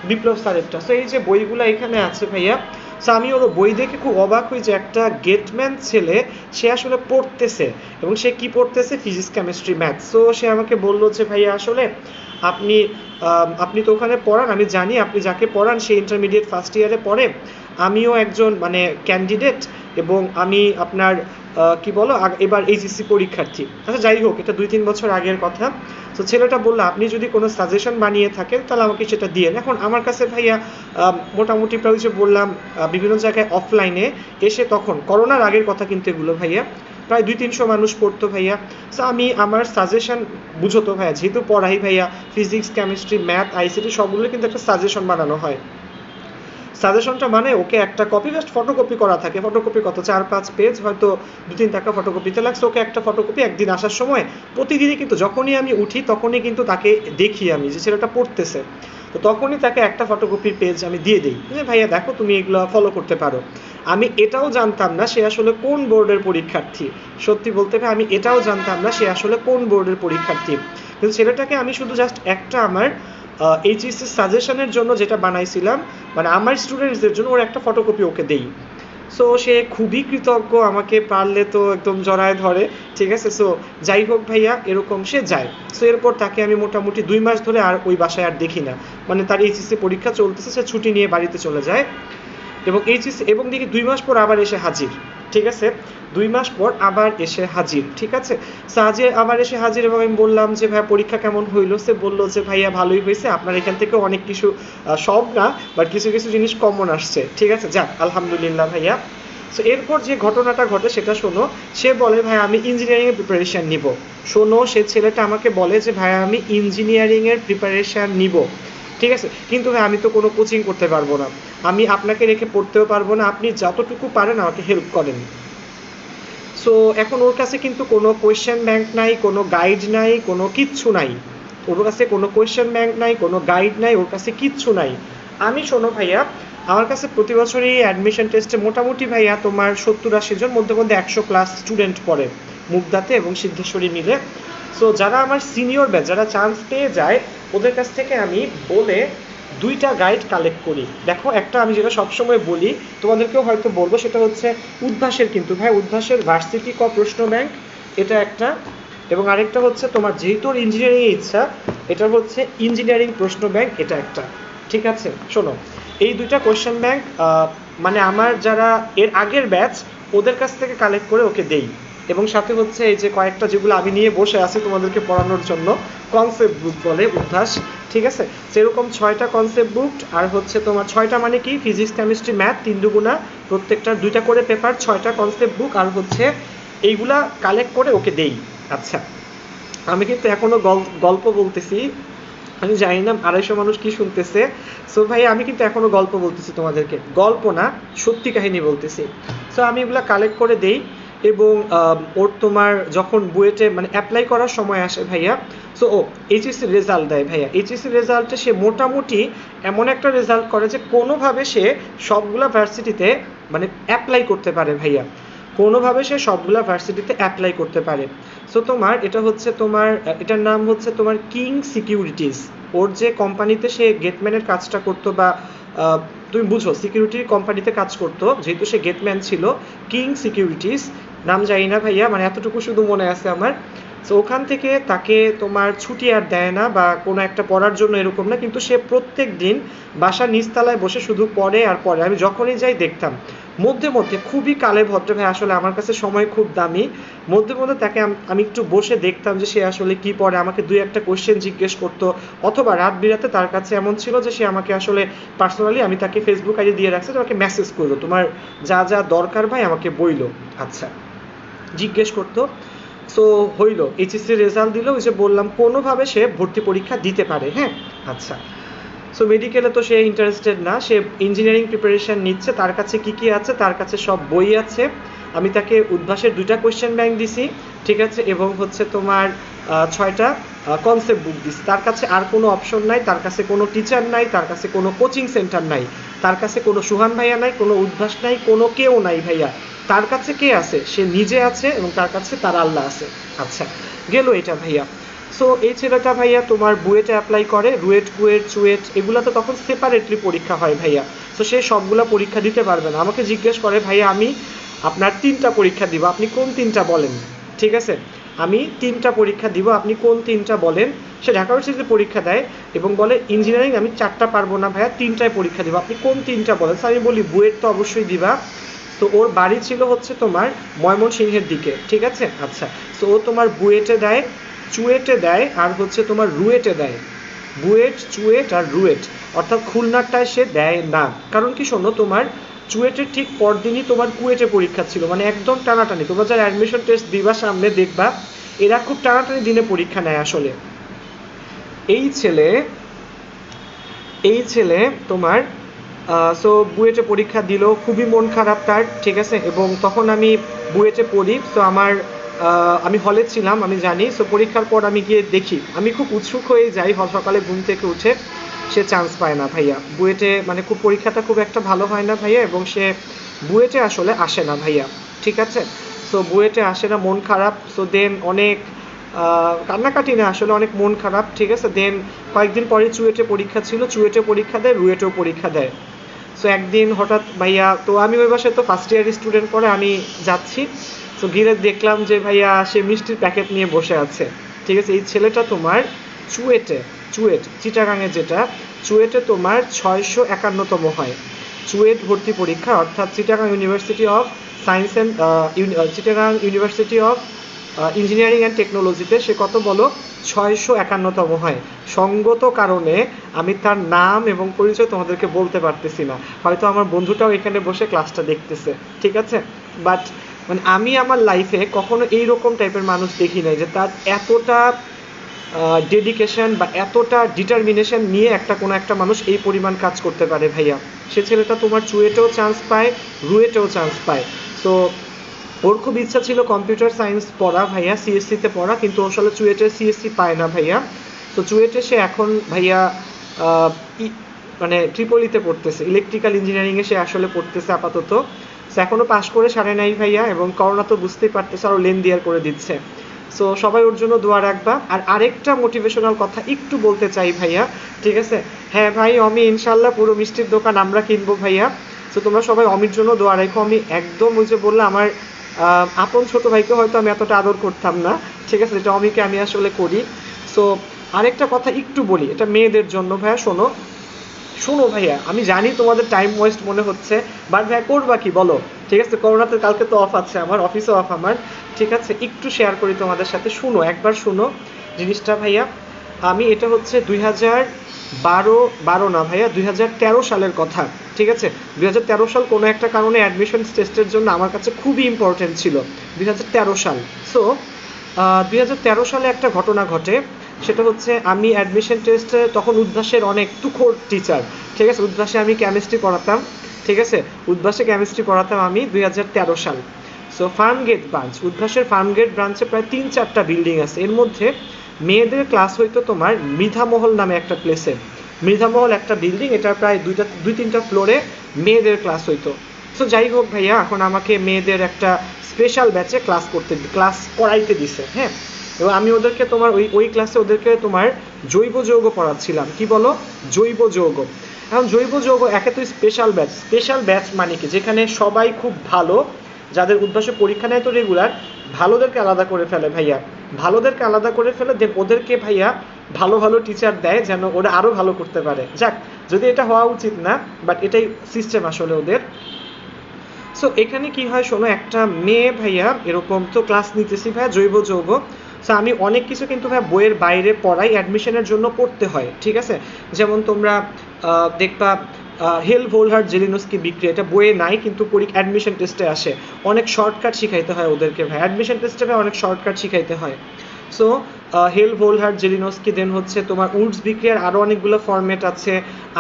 বিপ্লব স্যারেরটা। সো এই যে বইগুলো এখানে আছে ভাইয়া, সো আমি ওর বই দেখে খুব অবাক হই যে একটা গেটম্যান ছেলে সে আসলে পড়তেছে, এবং সে কি পড়তেছে, ফিজিক্স কেমিস্ট্রি ম্যাথ। সো সে আমাকে বললো যে ভাইয়া আসলে আপনি আপনি তো ওখানে পড়ান, আমি জানি আপনি যাকে পড়ান সে ইন্টারমিডিয়েট ফার্স্ট ইয়ারে পড়ে, আমিও একজন মানে ক্যান্ডিডেট, এবং আমি আপনার কি বলো এবার এইচএসসি পরীক্ষার্থী। আচ্ছা যাই হোক, এটা 2-3 বছর আগের কথা। তো ছেলেটা বললো আপনি যদি কোনো সাজেশন বানিয়ে থাকেন তাহলে আমাকে সেটা দিয়েন। এখন আমার কাছে ভাইয়া মোটামুটি প্রায় যে বললাম বিভিন্ন জায়গায় অফলাইনে এসে, তখন করোনার আগের কথা কিন্তু এগুলো ভাইয়া, প্রায় 200-300 মানুষ পড়তো ভাইয়া। সো আমি আমার সাজেশন বুঝতো ভাইয়া, যেহেতু পড়াই ভাইয়া ফিজিক্স কেমিস্ট্রি ম্যাথ আইসিটি সবগুলো কিন্তু একটা সাজেশন বানানো হয়। সাজেশনটা মানে ওকে একটা কপি জাস্ট ফটোকপি করা থাকে, ফটোকপি কত 4-5 পেজ, হয়তো 2-3 টাকা ফটোকপিতে লাগছে, ওকে একটা ফটোকপি একদিন আসার সময় প্রতিদিনই কিন্তু যখনই আমি উঠি তখনই কিন্তু তাকে দেখি আমি যে ছেলেটা পড়তেছে, তো তখনই তাকে একটা ফটোকপির পেজ আমি দিয়ে দিই যে ভাইয়া দেখো তুমি এগুলো ফলো করতে পারো। আমি এটাও জানতাম না সে আসলে কোন বোর্ডের পরীক্ষার্থী, সত্যি বলতে ভাই আমি এটাও জানতাম না সে আসলে কোন বোর্ডের পরীক্ষার্থী, কিন্তু ছেলেটাকে আমি শুধু জাস্ট একটা আমার এইচএসসি সাজেশনের জন্য যেটা বানাইছিলাম, মানে আমার স্টুডেন্টসদের জন্য ওর একটা ফটোকপি ওকে দেই। সো সে খুবই কৃতজ্ঞ, আমাকে পারলে তো একদম জড়ায় ধরে, ঠিক আছে। সো যাই হোক ভাইয়া এরকম সে যায়। সো এরপর তাকে আমি মোটামুটি 2 মাস ধরে আর ওই বাসায় আর দেখি না, মানে তার এইচএসসি পরীক্ষা চলতেছে, সে ছুটি নিয়ে বাড়িতে চলে যায়, এবং এইচএসসি এবং দেখি 2 মাস পর আবার এসে হাজির, ঠিক আছে, 2 মাস পর আবার এসে হাজির, ঠিক আছে। সাজে আবার এসে হাজির, এবং আমি বললাম যে ভাইয়া পরীক্ষা কেমন হইলো, সে বললো যে ভাইয়া ভালোই হয়েছে, আপনার এখান থেকে অনেক কিছু সব না বাট কিছু কিছু জিনিস কমন আসছে, ঠিক আছে, যাক আলহামদুলিল্লাহ ভাইয়া। সো এরপর যে ঘটনাটা ঘটে সেটা শোনো, সে বলে ভাই আমি ইঞ্জিনিয়ারিংয়ের প্রিপারেশান নিব। শোনো, সে ছেলেটা আমাকে বলে যে ভাই আমি ইঞ্জিনিয়ারিংয়ের প্রিপারেশান নিব, ঠিক আছে, কিন্তু ভাই আমি তো কোনো কোচিং করতে পারবো না, আমি আপনাকে রেখে পড়তেও পারবো না, আপনি যতটুকু পারেন আমাকে হেল্প করেন। সো এখন ওর কাছে কিন্তু কোনো কোয়েশ্চেন ব্যাংক নাই, কোনো গাইড নাই, কোনো কিচ্ছু নাই, ওর কাছে কোনো কোয়েশ্চেন ব্যাংক নাই, কোনো গাইড নাই, ওর কাছে কিচ্ছু নাই। আমি শোনো ভাইয়া, আমার কাছে প্রতি বছরই অ্যাডমিশন টেস্টে মোটামুটি ভাইয়া তোমার 70-80 জন, মধ্যে মধ্যে 100+ স্টুডেন্ট পড়ে মুগদাতে এবং সিদ্ধেশ্বরী মিলে। সো যারা আমার সিনিয়র ব্যাচ, যারা চান্স পেয়ে যায়, ওদের কাছ থেকে আমি বলে 2টা গাইড কালেক্ট করি। দেখো একটা আমি যেটা সবসময় বলি, তোমাদেরকেও হয়তো বলবো, সেটা হচ্ছে উদ্ভাসের, কিন্তু ভাই উদ্ভাসের ভার্সিটি ক প্রশ্ন ব্যাংক এটা একটা, এবং আরেকটা হচ্ছে তোমার যেহেতু ইঞ্জিনিয়ারিংয়ে ইচ্ছা, এটা হচ্ছে ইঞ্জিনিয়ারিং প্রশ্ন ব্যাংক, এটা একটা, ঠিক আছে। শোনো, এই 2টা কোয়েশ্চেন ব্যাংক মানে আমার যারা এর আগের ব্যাচ ওদের কাছ থেকে কালেক্ট করে ওকে দেই, এবং সাথে হচ্ছে এই যে কয়েকটা যেগুলো আমি নিয়ে বসে আছি তোমাদেরকে পড়ানোর জন্য, কনসেপ্ট বুক বলে উদ্ভাস, ঠিক আছে, সেরকম 6টা কনসেপ্ট বুক, আর হচ্ছে তোমার 6টা মানে কি ফিজিক্স কেমিস্ট্রি ম্যাথ 3 দুগুণা, প্রত্যেকটার 2টা করে পেপার, 6টা কনসেপ্ট বুক, আর হচ্ছে এইগুলা কালেক্ট করে ওকে দেই। আচ্ছা, আমি কিন্তু এখনো গল্প বলতেছি, আমি জানি না 250 মানুষ কি শুনতেছে। সো ভাই আমি কিন্তু এখনো গল্প বলতেছি তোমাদেরকে, গল্প না সত্যি কাহিনী বলতেছি। সো আমি এগুলো কালেক্ট করে দেই, এবং ওর তোমার যখন বুয়েটে মানে অ্যাপ্লাই করার সময় আসে ভাইয়া, সো ও এইচএসসি রেজাল্ট দেয় ভাইয়া, এইচএসসি রেজাল্টে সে মোটামুটি এমন একটা রেজাল্ট করে যে কোনোভাবে সে সবগুলা ভার্সিটিতে মানে অ্যাপ্লাই করতে পারে ভাইয়া, কোনোভাবে সে সবগুলা ভার্সিটিতে অ্যাপ্লাই করতে পারে। সো তোমার এটা হচ্ছে তোমার এটার নাম হচ্ছে তোমার কিং সিকিউরিটিজ, ওর যে কোম্পানিতে সে গেটম্যানের কাজটা করতো, বা তুমি বুঝো সিকিউরিটির কোম্পানিতে কাজ করতো, যেহেতু সে গেটম্যান ছিল, কিং সিকিউরিটিজ নাম জানি না ভাইয়া, মানে এতটুকু শুধু মনে আছে আমার। সো ওখান থেকে তাকে তোমার ছুটি আর দেয় না বা কোনো একটা পড়ার জন্য এরকম না, কিন্তু সে প্রত্যেক দিন বাসার নিচতলায় বসে শুধু পড়ে আর পড়ে, আমি যখনই যাই দেখতাম। মধ্যে মধ্যে খুবই কালে ভদ্র ভাই, আসলে আমার কাছে সময় খুব দামি, মধ্যে মধ্যে তাকে আমি একটু বসে দেখতাম যে সে আসলে কি পড়ে, আমাকে 2-1টা কোয়েশ্চেন জিজ্ঞেস করতো, অথবা রাত বিরাতে তার কাছে এমন ছিল যে সে আমাকে আসলে পার্সোনালি, আমি তাকে ফেসবুক আইডি দিয়ে রাখছি, তোমাকে মেসেজ করলো তোমার যা যা দরকার ভাই আমাকে বইলো, আচ্ছা জিজ্ঞেস করতো। সো হইল, এইচএসসি রেজাল্ট দিল, ওই যে বললাম কোনোভাবে সে ভর্তি পরীক্ষা দিতে পারে। হ্যাঁ, আচ্ছা। সো মেডিকেলে তো সে ইন্টারেস্টেড না, সে ইঞ্জিনিয়ারিং প্রিপারেশন নিচ্ছে। তার কাছে কি কি আছে? তার কাছে সব বই আছে। আমি তাকে উদ্ভাসের 2টা কোয়েশ্চেন ব্যাংক দিছি, ঠিক আছে, এবং হচ্ছে তোমার 6টা কনসেপ্ট বুক দিছি। তার কাছে আর কোনো অপশন নাই, তার কাছে কোনো টিচার নাই, তার কাছে কোনো কোচিং সেন্টার নাই, তার কাছে কোনো সুহান ভাইয়া নাই, কোনো উদ্ভাস নাই, কোনো কেউ নাই ভাইয়া। তার কাছে কে আছে? সে নিজে আছে, এবং তার কাছে তার আল্লাহ আছে। আচ্ছা, গেল এটা ভাইয়া। সো এই ছেলেটা ভাইয়া তোমার বুয়েটে অ্যাপ্লাই করে, রুয়েট, কুয়েট, চুয়েট এগুলো তো তখন সেপারেটলি পরীক্ষা হয় ভাইয়া। সো সে সবগুলা পরীক্ষা দিতে পারবে না। আমাকে জিজ্ঞেস করে, ভাইয়া আমি আপনার 3টা পরীক্ষা দিব, আপনি কোন 3টা বলেন। ঠিক আছে, আমি 3টা পরীক্ষা দিব, আপনি কোন 3টা বলেন। সে ঢাকা ইউনিভার্সিটিতে পরীক্ষা দেয় এবং বলে ইঞ্জিনিয়ারিং আমি 4টা পারবো না ভাইয়া, 3টায় পরীক্ষা দিব, আপনি কোন 3টা বলেন। আমি বলি বুয়েট তো অবশ্যই দিবা। তো ওর বাড়ি ছিল হচ্ছে তোমার ময়মনসিংহের দিকে, ঠিক আছে। আচ্ছা, তো ও তোমার বুয়েটে দেয়, চুয়েটে দেয়, আর হচ্ছে তোমার রুয়েটে দেয়। বুয়েট, চুয়েট আর রুয়েট, অর্থাৎ খুলনারটায় সে দেয় না। কারণ কি শোনো, তোমার চুয়েটের ঠিক পরদিনই তোমার কুয়েটে পরীক্ষা ছিল, মানে একদম টানাটানি। তোমরা যারা অ্যাডমিশন টেস্ট দিবা সামনে দেখবা এরা খুব টানাটানি দিনে পরীক্ষা নেয় আসলে। এই ছেলে তোমার সো বুয়েটে পরীক্ষা দিল, খুবই মন খারাপ তার, ঠিক আছে। এবং তখন আমি বুয়েটে পড়ি, সো আমি হলে ছিলাম, আমি জানি। সো পরীক্ষার পর আমি গিয়ে দেখি, আমি খুব উৎসুক হয়ে যাই, সকালে ঘুম থেকে উঠে সে চান্স পায় না ভাইয়া বুয়েটে, মানে খুব পরীক্ষাটা খুব একটা ভালো হয় না ভাইয়া, এবং সে বুয়েটে আসলে আসে না ভাইয়া, ঠিক আছে। সো বুয়েটে আসে না, মন খারাপ। সো দেন অনেক কান্নাকাটি না, আসলে অনেক মন খারাপ, ঠিক আছে। দেন কয়েকদিন পরে চুয়েটে পরীক্ষা ছিল, চুয়েটে পরীক্ষা দেয়, রুয়েটেও পরীক্ষা দেয়। সো একদিন হঠাৎ ভাইয়া, তো আমি ওই বাসায় তো ফার্স্ট ইয়ার স্টুডেন্ট পরে আমি যাচ্ছি, সো ঘিরে দেখলাম যে ভাইয়া সে মিষ্টির প্যাকেট নিয়ে বসে আছে, ঠিক আছে। এই ছেলেটা তোমার চুয়েট চিটাগাঙে, যেটা চুয়েটে তোমার 651তম হয় চুয়েট ভর্তি পরীক্ষা, অর্থাৎ Chittagong university of science and Chittagong university of engineering and টেকনোলজিতে সে কত বলো, 651তম হয়। সঙ্গত কারণে আমি তার নাম এবং পরিচয় তোমাদেরকে বলতে পারতেছি না, হয়তো আমার বন্ধুটাও এখানে বসে ক্লাসটা দেখতেছে, ঠিক আছে। বাট মানে আমি আমার লাইফে কখনো এইরকম টাইপের মানুষ দেখি নাই যে তার এতটা ডেডিকেশন বা এতটা ডিটারমিনেশন নিয়ে কোনো একটা মানুষ এই পরিমাণ কাজ করতে পারে ভাইয়া। সে ছেলেটা তোমার চুয়েটেও চান্স পায়, রুয়েটেও চান্স পায়। সো ওর খুব ইচ্ছা ছিল কম্পিউটার সায়েন্স পড়া ভাইয়া, সিএসসিতে পড়া, কিন্তু ও আসলে চুয়েটে সিএসসি পায় না ভাইয়া। তো চুয়েটে সে এখন ভাইয়া মানে ট্রিপলিতে পড়তেছে, ইলেকট্রিক্যাল ইঞ্জিনিয়ারিংয়ে সে আসলে পড়তেছে আপাতত। সো এখনও পাশ করে সারে নাই ভাইয়া, এবং করোনা তো বুঝতেই পারতেছে আরও লেন্দিয়ার করে দিচ্ছে। সো সবাই ওর জন্য দোয়া রাখবা। আর আরেকটা মোটিভেশনাল কথা একটু বলতে চাই ভাইয়া, ঠিক আছে। হ্যাঁ ভাই, অমি ইনশাল্লাহ পুরো মিষ্টির দোকান আমরা কিনবো ভাইয়া। সো তোমরা সবাই অমির জন্য দোয়া রাখো। আমি একদম ওই যে বললাম, আমার আপন ছোট ভাইকে হয়তো আমি এতটা আদর করতাম না, ঠিক আছে, যেটা অমিকে আমি আসলে করি। সো আরেকটা কথা একটু বলি, এটা মেয়েদের জন্য ভাইয়া, শোনো ভাইয়া, আমি জানি তোমাদের টাইম ওয়েস্ট মনে হচ্ছে, বাট ভাইয়া করবা কি বলো, ঠিক আছে। করোনাতে কালকে তো অফ আছে, আমার অফিসও অফ আমার, ঠিক আছে। একটু শেয়ার করি তোমাদের সাথে, একবার শুনো জিনিসটা ভাইয়া। আমি এটা হচ্ছে 2012 না ভাইয়া, 2013 সালের কথা, ঠিক আছে। 2013 সাল কোনো একটা কারণে অ্যাডমিশন টেস্টের জন্য আমার কাছে খুবই ইম্পর্টেন্ট ছিল, 2013 সাল। সো 2013 সালে একটা ঘটনা ঘটে, সেটা হচ্ছে আমি অ্যাডমিশন টেস্টে তখন উদ্ভাসের অনেক তুখোর টিচার, ঠিক আছে। উদ্ভাসে আমি কেমিস্ট্রি পড়াতাম, ঠিক আছে, উদ্ভাসে কেমিস্ট্রি পড়াতাম আমি 2013 সাল। সো ফার্মগেট ব্রাঞ্চ, উদ্ভাসের ফার্মগেট ব্রাঞ্চে প্রায় 3-4টা বিল্ডিং আছে। এর মধ্যে মেয়েদের ক্লাস হইতো তোমার মৃধামহল নামে একটা প্লেসে। মৃধামহল একটা বিল্ডিং, এটা প্রায় 2-3টা ফ্লোরে মেয়েদের ক্লাস হইতো। সো যাই হোক ভাইয়া, এখন আমাকে মেয়েদের একটা স্পেশাল ব্যাচে ক্লাস করাইতে দিছে, হ্যাঁ। এবং আমি ওদেরকে তোমার ওই ক্লাসে ওদেরকে তোমার জৈব যৌগ পড়াচ্ছিলাম। কি বলো? জৈব যৌগ। এখন জৈব যৌগ একে তো স্পেশাল ব্যাচ মানে কি, যেখানে সবাই খুব ভালো, যাদের উদ্ভাসে পরীক্ষা নেয় তো রেগুলার, ভালোদেরকে আলাদা করে ফেলে ভাইয়া, ভালোদেরকে আলাদা করে ফেলে, দেন ওদেরকে ভাইয়া ভালো ভালো টিচার দেয় যেন ওরা আরও ভালো করতে পারে। যাক, যদি এটা হওয়া উচিত না, বাট এটাই সিস্টেম আসলে ওদের। সো এখানে কি হয় শোনো, একটা মেয়ে ভাইয়া এরকম তো ক্লাস নিতেছি ভাইয়া জৈব যৌগ। সো আমি অনেক কিছু কিন্তু ভাইয়া বইয়ের বাইরে পড়াই, অ্যাডমিশনের জন্য পড়তে হয়, ঠিক আছে। যেমন তোমরা দেখবা হেল ভোলহার্ট জেলিনস্কি বিক্রিয়া, এটা বইয়ে নাই কিন্তু অ্যাডমিশন টেস্টে আসে। অনেক শর্টকাট শিখাইতে হয় ওদেরকে ভাই, অ্যাডমিশন টেস্টে ভাই অনেক শর্টকাট শিখাইতে হয়। সো হেল ভোলহার্ট জেলিনস্কি, দেন হচ্ছে তোমার উডস বিক্রিয়ার আরও অনেকগুলো ফরম্যাট আছে,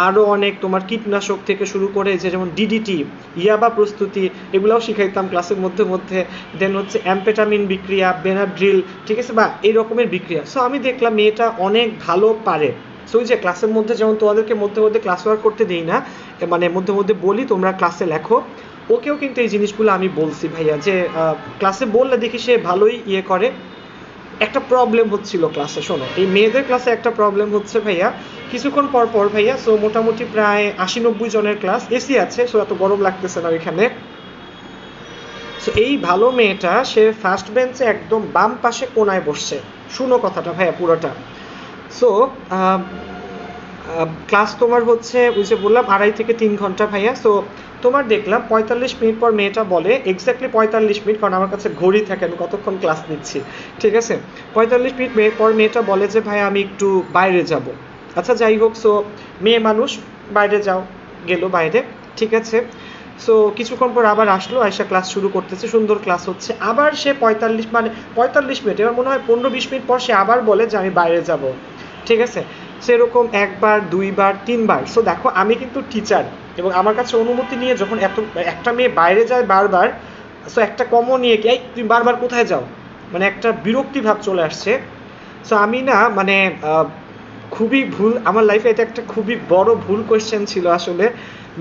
আরও অনেক তোমার কীটনাশক থেকে শুরু করে যে যেমন ডিডিটি, ইয়াবা প্রস্তুতি, এগুলোও শিখাইতাম ক্লাসের মধ্যে মধ্যে। দেন হচ্ছে অ্যাম্পেটামিন বিক্রিয়া, বেনাড্রিল, ঠিক আছে, বা এই রকমের বিক্রিয়া। সো আমি দেখলাম মেয়েটা অনেক ভালো পারে। সো ওই যে ক্লাসের মধ্যে যেমন তোমাদেরকে মধ্যে মধ্যে ক্লাস ওয়ার্ক করতে দিই না, মানে মধ্যে মধ্যে বলি তোমরা ক্লাসে লেখো, ওকেও কিন্তু এই জিনিসগুলো আমি বলছি ভাইয়া, যে ক্লাসে বললে দেখি সে ভালোই ইয়ে করে। একটা প্রবলেম হচ্ছিল ক্লাসে, শোনো, এই মেয়েদের ক্লাসে একটা প্রবলেম হচ্ছে ভাইয়া, কিছুক্ষণ পর পর ভাইয়া, সো মোটামুটি প্রায় 80-90 জনের ক্লাস, এসি আছে, সো এত গরম লাগতেছে না ওইখানে। সো এই ভালো মেয়েটা সে ফার্স্ট বেঞ্চে একদম বাম পাশে কোনায় বসছে। শুনো কথাটা ভাইয়া পুরোটা। সো ক্লাস তোমার হচ্ছে ওই যে বললাম 2.5 থেকে 3 ঘন্টা ভাইয়া। সো তোমার দেখলাম 45 মিনিট পর মেয়েটা বলে, এক্স্যাক্টলি 45 মিনিট, কারণ আমার কাছে ঘড়ি থাকে আমি কতক্ষণ ক্লাস নিচ্ছি, ঠিক আছে। 45 মিনিট পর মেয়েটা বলে যে ভাই আমি একটু বাইরে যাব। আচ্ছা যাই হোক, সো মেয়ে মানুষ, বাইরে যাও, গেল বাইরে, ঠিক আছে। সো কিছুক্ষণ পর আবার আসলো, আয়সা ক্লাস শুরু করতেছে, সুন্দর ক্লাস হচ্ছে। আবার সে 45 মিনিট, এবার মনে হয় 15-20 মিনিট পর সে আবার বলে যে আমি বাইরে যাব, ঠিক আছে। সেরকম একবার, দুইবার, তিনবার। সো দেখো আমি কিন্তু টিচার, এবং আমার কাছে অনুমতি নিয়ে যখন একটা মেয়ে বাইরে যায় বারবার, সো একটা কমন নিয়ে কি, এই তুমি বারবার কোথায় যাও, মানে একটা বিরক্তি ভাব চলে আসছে। সো আমি না মানে খুবই ভুল আমার লাইফে, এটা একটা খুবই বড় ভুল কোয়েশ্চেন ছিল আসলে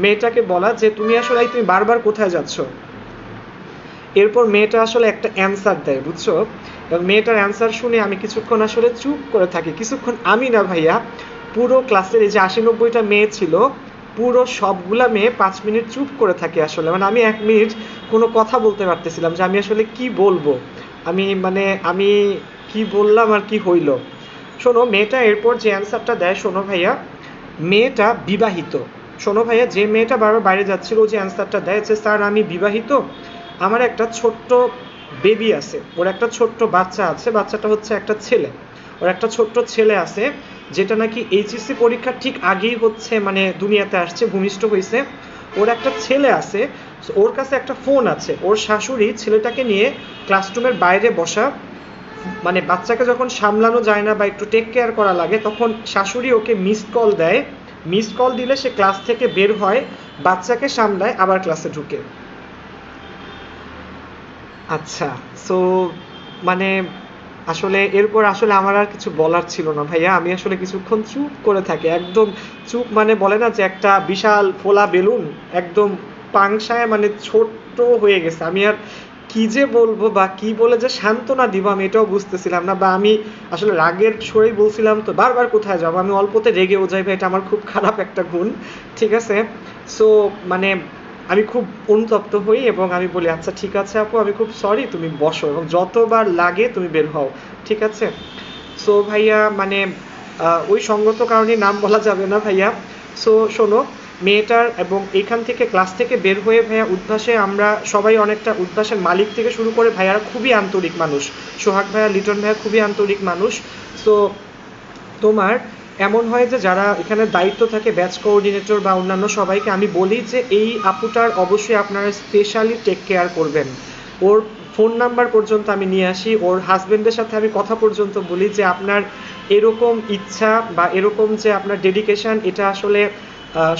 মেয়েটাকে বলা যে তুমি আসলে তুমি বারবার কোথায় যাচ্ছ। এরপর মেয়েটা আসলে একটা অ্যান্সার দেয়, বুঝছো, এবং মেয়েটার অ্যান্সার শুনে আমি কিছুক্ষণ আসলে চুপ করে থাকি। কিছুক্ষণ আমি না ভাইয়া, পুরো ক্লাসের এই যে 80-90টা মেয়ে ছিল, পুরো সবগুলা মেয়ে 5 মিনিট চুপ করে থাকে আসলে, মানে আমি 1 মিনিট কোনো কথা বলতে পারতেছিলাম যে আমি আসলে কি বলবো, আমি কি বললাম আর কি হইল। শোনো মেয়েটা এরপর যে অ্যান্সারটা দেয়, শোনো ভাইয়া, মেয়েটা বিবাহিত। শোনো ভাইয়া, যে মেয়েটা বারবার বাইরে যাচ্ছিল যে অ্যান্সারটা দেয় যে স্যার আমি বিবাহিত, আমার একটা ছোট্ট বেবি আছে, ওর একটা ছোট্ট বাচ্চা আছে, বাচ্চাটা হচ্ছে একটা ছেলে, ওর একটা ছোট্ট ছেলে আছে, যেটা নাকি এইচএসসি পরীক্ষার ঠিক আগেই হচ্ছে মানে দুনিয়াতে আসছে, ভূমিষ্ঠ হয়েছে। ওর একটা ছেলে আছে, ওর কাছে একটা ফোন আছে, ওর শাশুড়ি ছেলেটাকে নিয়ে ক্লাসরুমের বাইরে বসা, মানে বাচ্চাকে যখন সামলানো যায় না বা একটু টেক কেয়ার করা লাগে, তখন শাশুড়ি ওকে মিসড কল দেয়, মিসড কল দিলে সে ক্লাস থেকে বের হয়, বাচ্চাকে সামলায়, আবার ক্লাসে ঢুকে। আচ্ছা, সো মানে আসলে এরপর আসলে আমার আর কিছু বলার ছিল না ভাইয়া, আমি আসলে কিছুক্ষণ চুপ করে থাকি, একদম চুপ, মানে বলে না যে একটা বিশাল ফোলা বেলুন একদম পাংশায় মানে ছোট্ট হয়ে গেছে। আমি আর কি যে বলবো বা কি বলে যে সান্ত্বনা দিব আমি এটাও বুঝতেছিলাম না, বা আমি আসলে রাগের সরেই বলছিলাম তো বারবার কোথায় যাবো, আমি অল্পতে রেগেও যাই ভাই, এটা আমার খুব খারাপ একটা গুণ, ঠিক আছে। সো মানে আমি খুব অনুতপ্ত হই এবং আমি বলি আচ্ছা ঠিক আছে আপু, আমি খুব সরি, তুমি বসো এবং যতবার লাগে তুমি বের হও, ঠিক আছে। সো ভাইয়া মানে ওই সঙ্গত কারণে নাম বলা যাবে না ভাইয়া। সো শোনো মেয়েটার, এবং এখান থেকে ক্লাস থেকে বের হয়ে ভাইয়া উদ্ভাসে আমরা সবাই অনেকটা, উদ্ভাসের মালিক থেকে শুরু করে ভাইয়ারা খুবই আন্তরিক মানুষ, সোহাগ ভাইয়া, লিটন ভাইয়া খুবই আন্তরিক মানুষ। সো তোমার এমন হয় যে যারা এখানে দায়িত্ব থাকে, ব্যাচ কোঅর্ডিনেটর বা অন্যান্য সবাইকে আমি বলি যে এই আপুটার অবশ্যই আপনারা স্পেশালি টেক কেয়ার করবেন। ওর ফোন নাম্বার পর্যন্ত আমি নিয়ে আসি, ওর হাজব্যান্ডের সাথে আমি কথা পর্যন্ত বলি যে আপনার এরকম ইচ্ছা বা এরকম যে আপনার ডেডিকেশন, এটা আসলে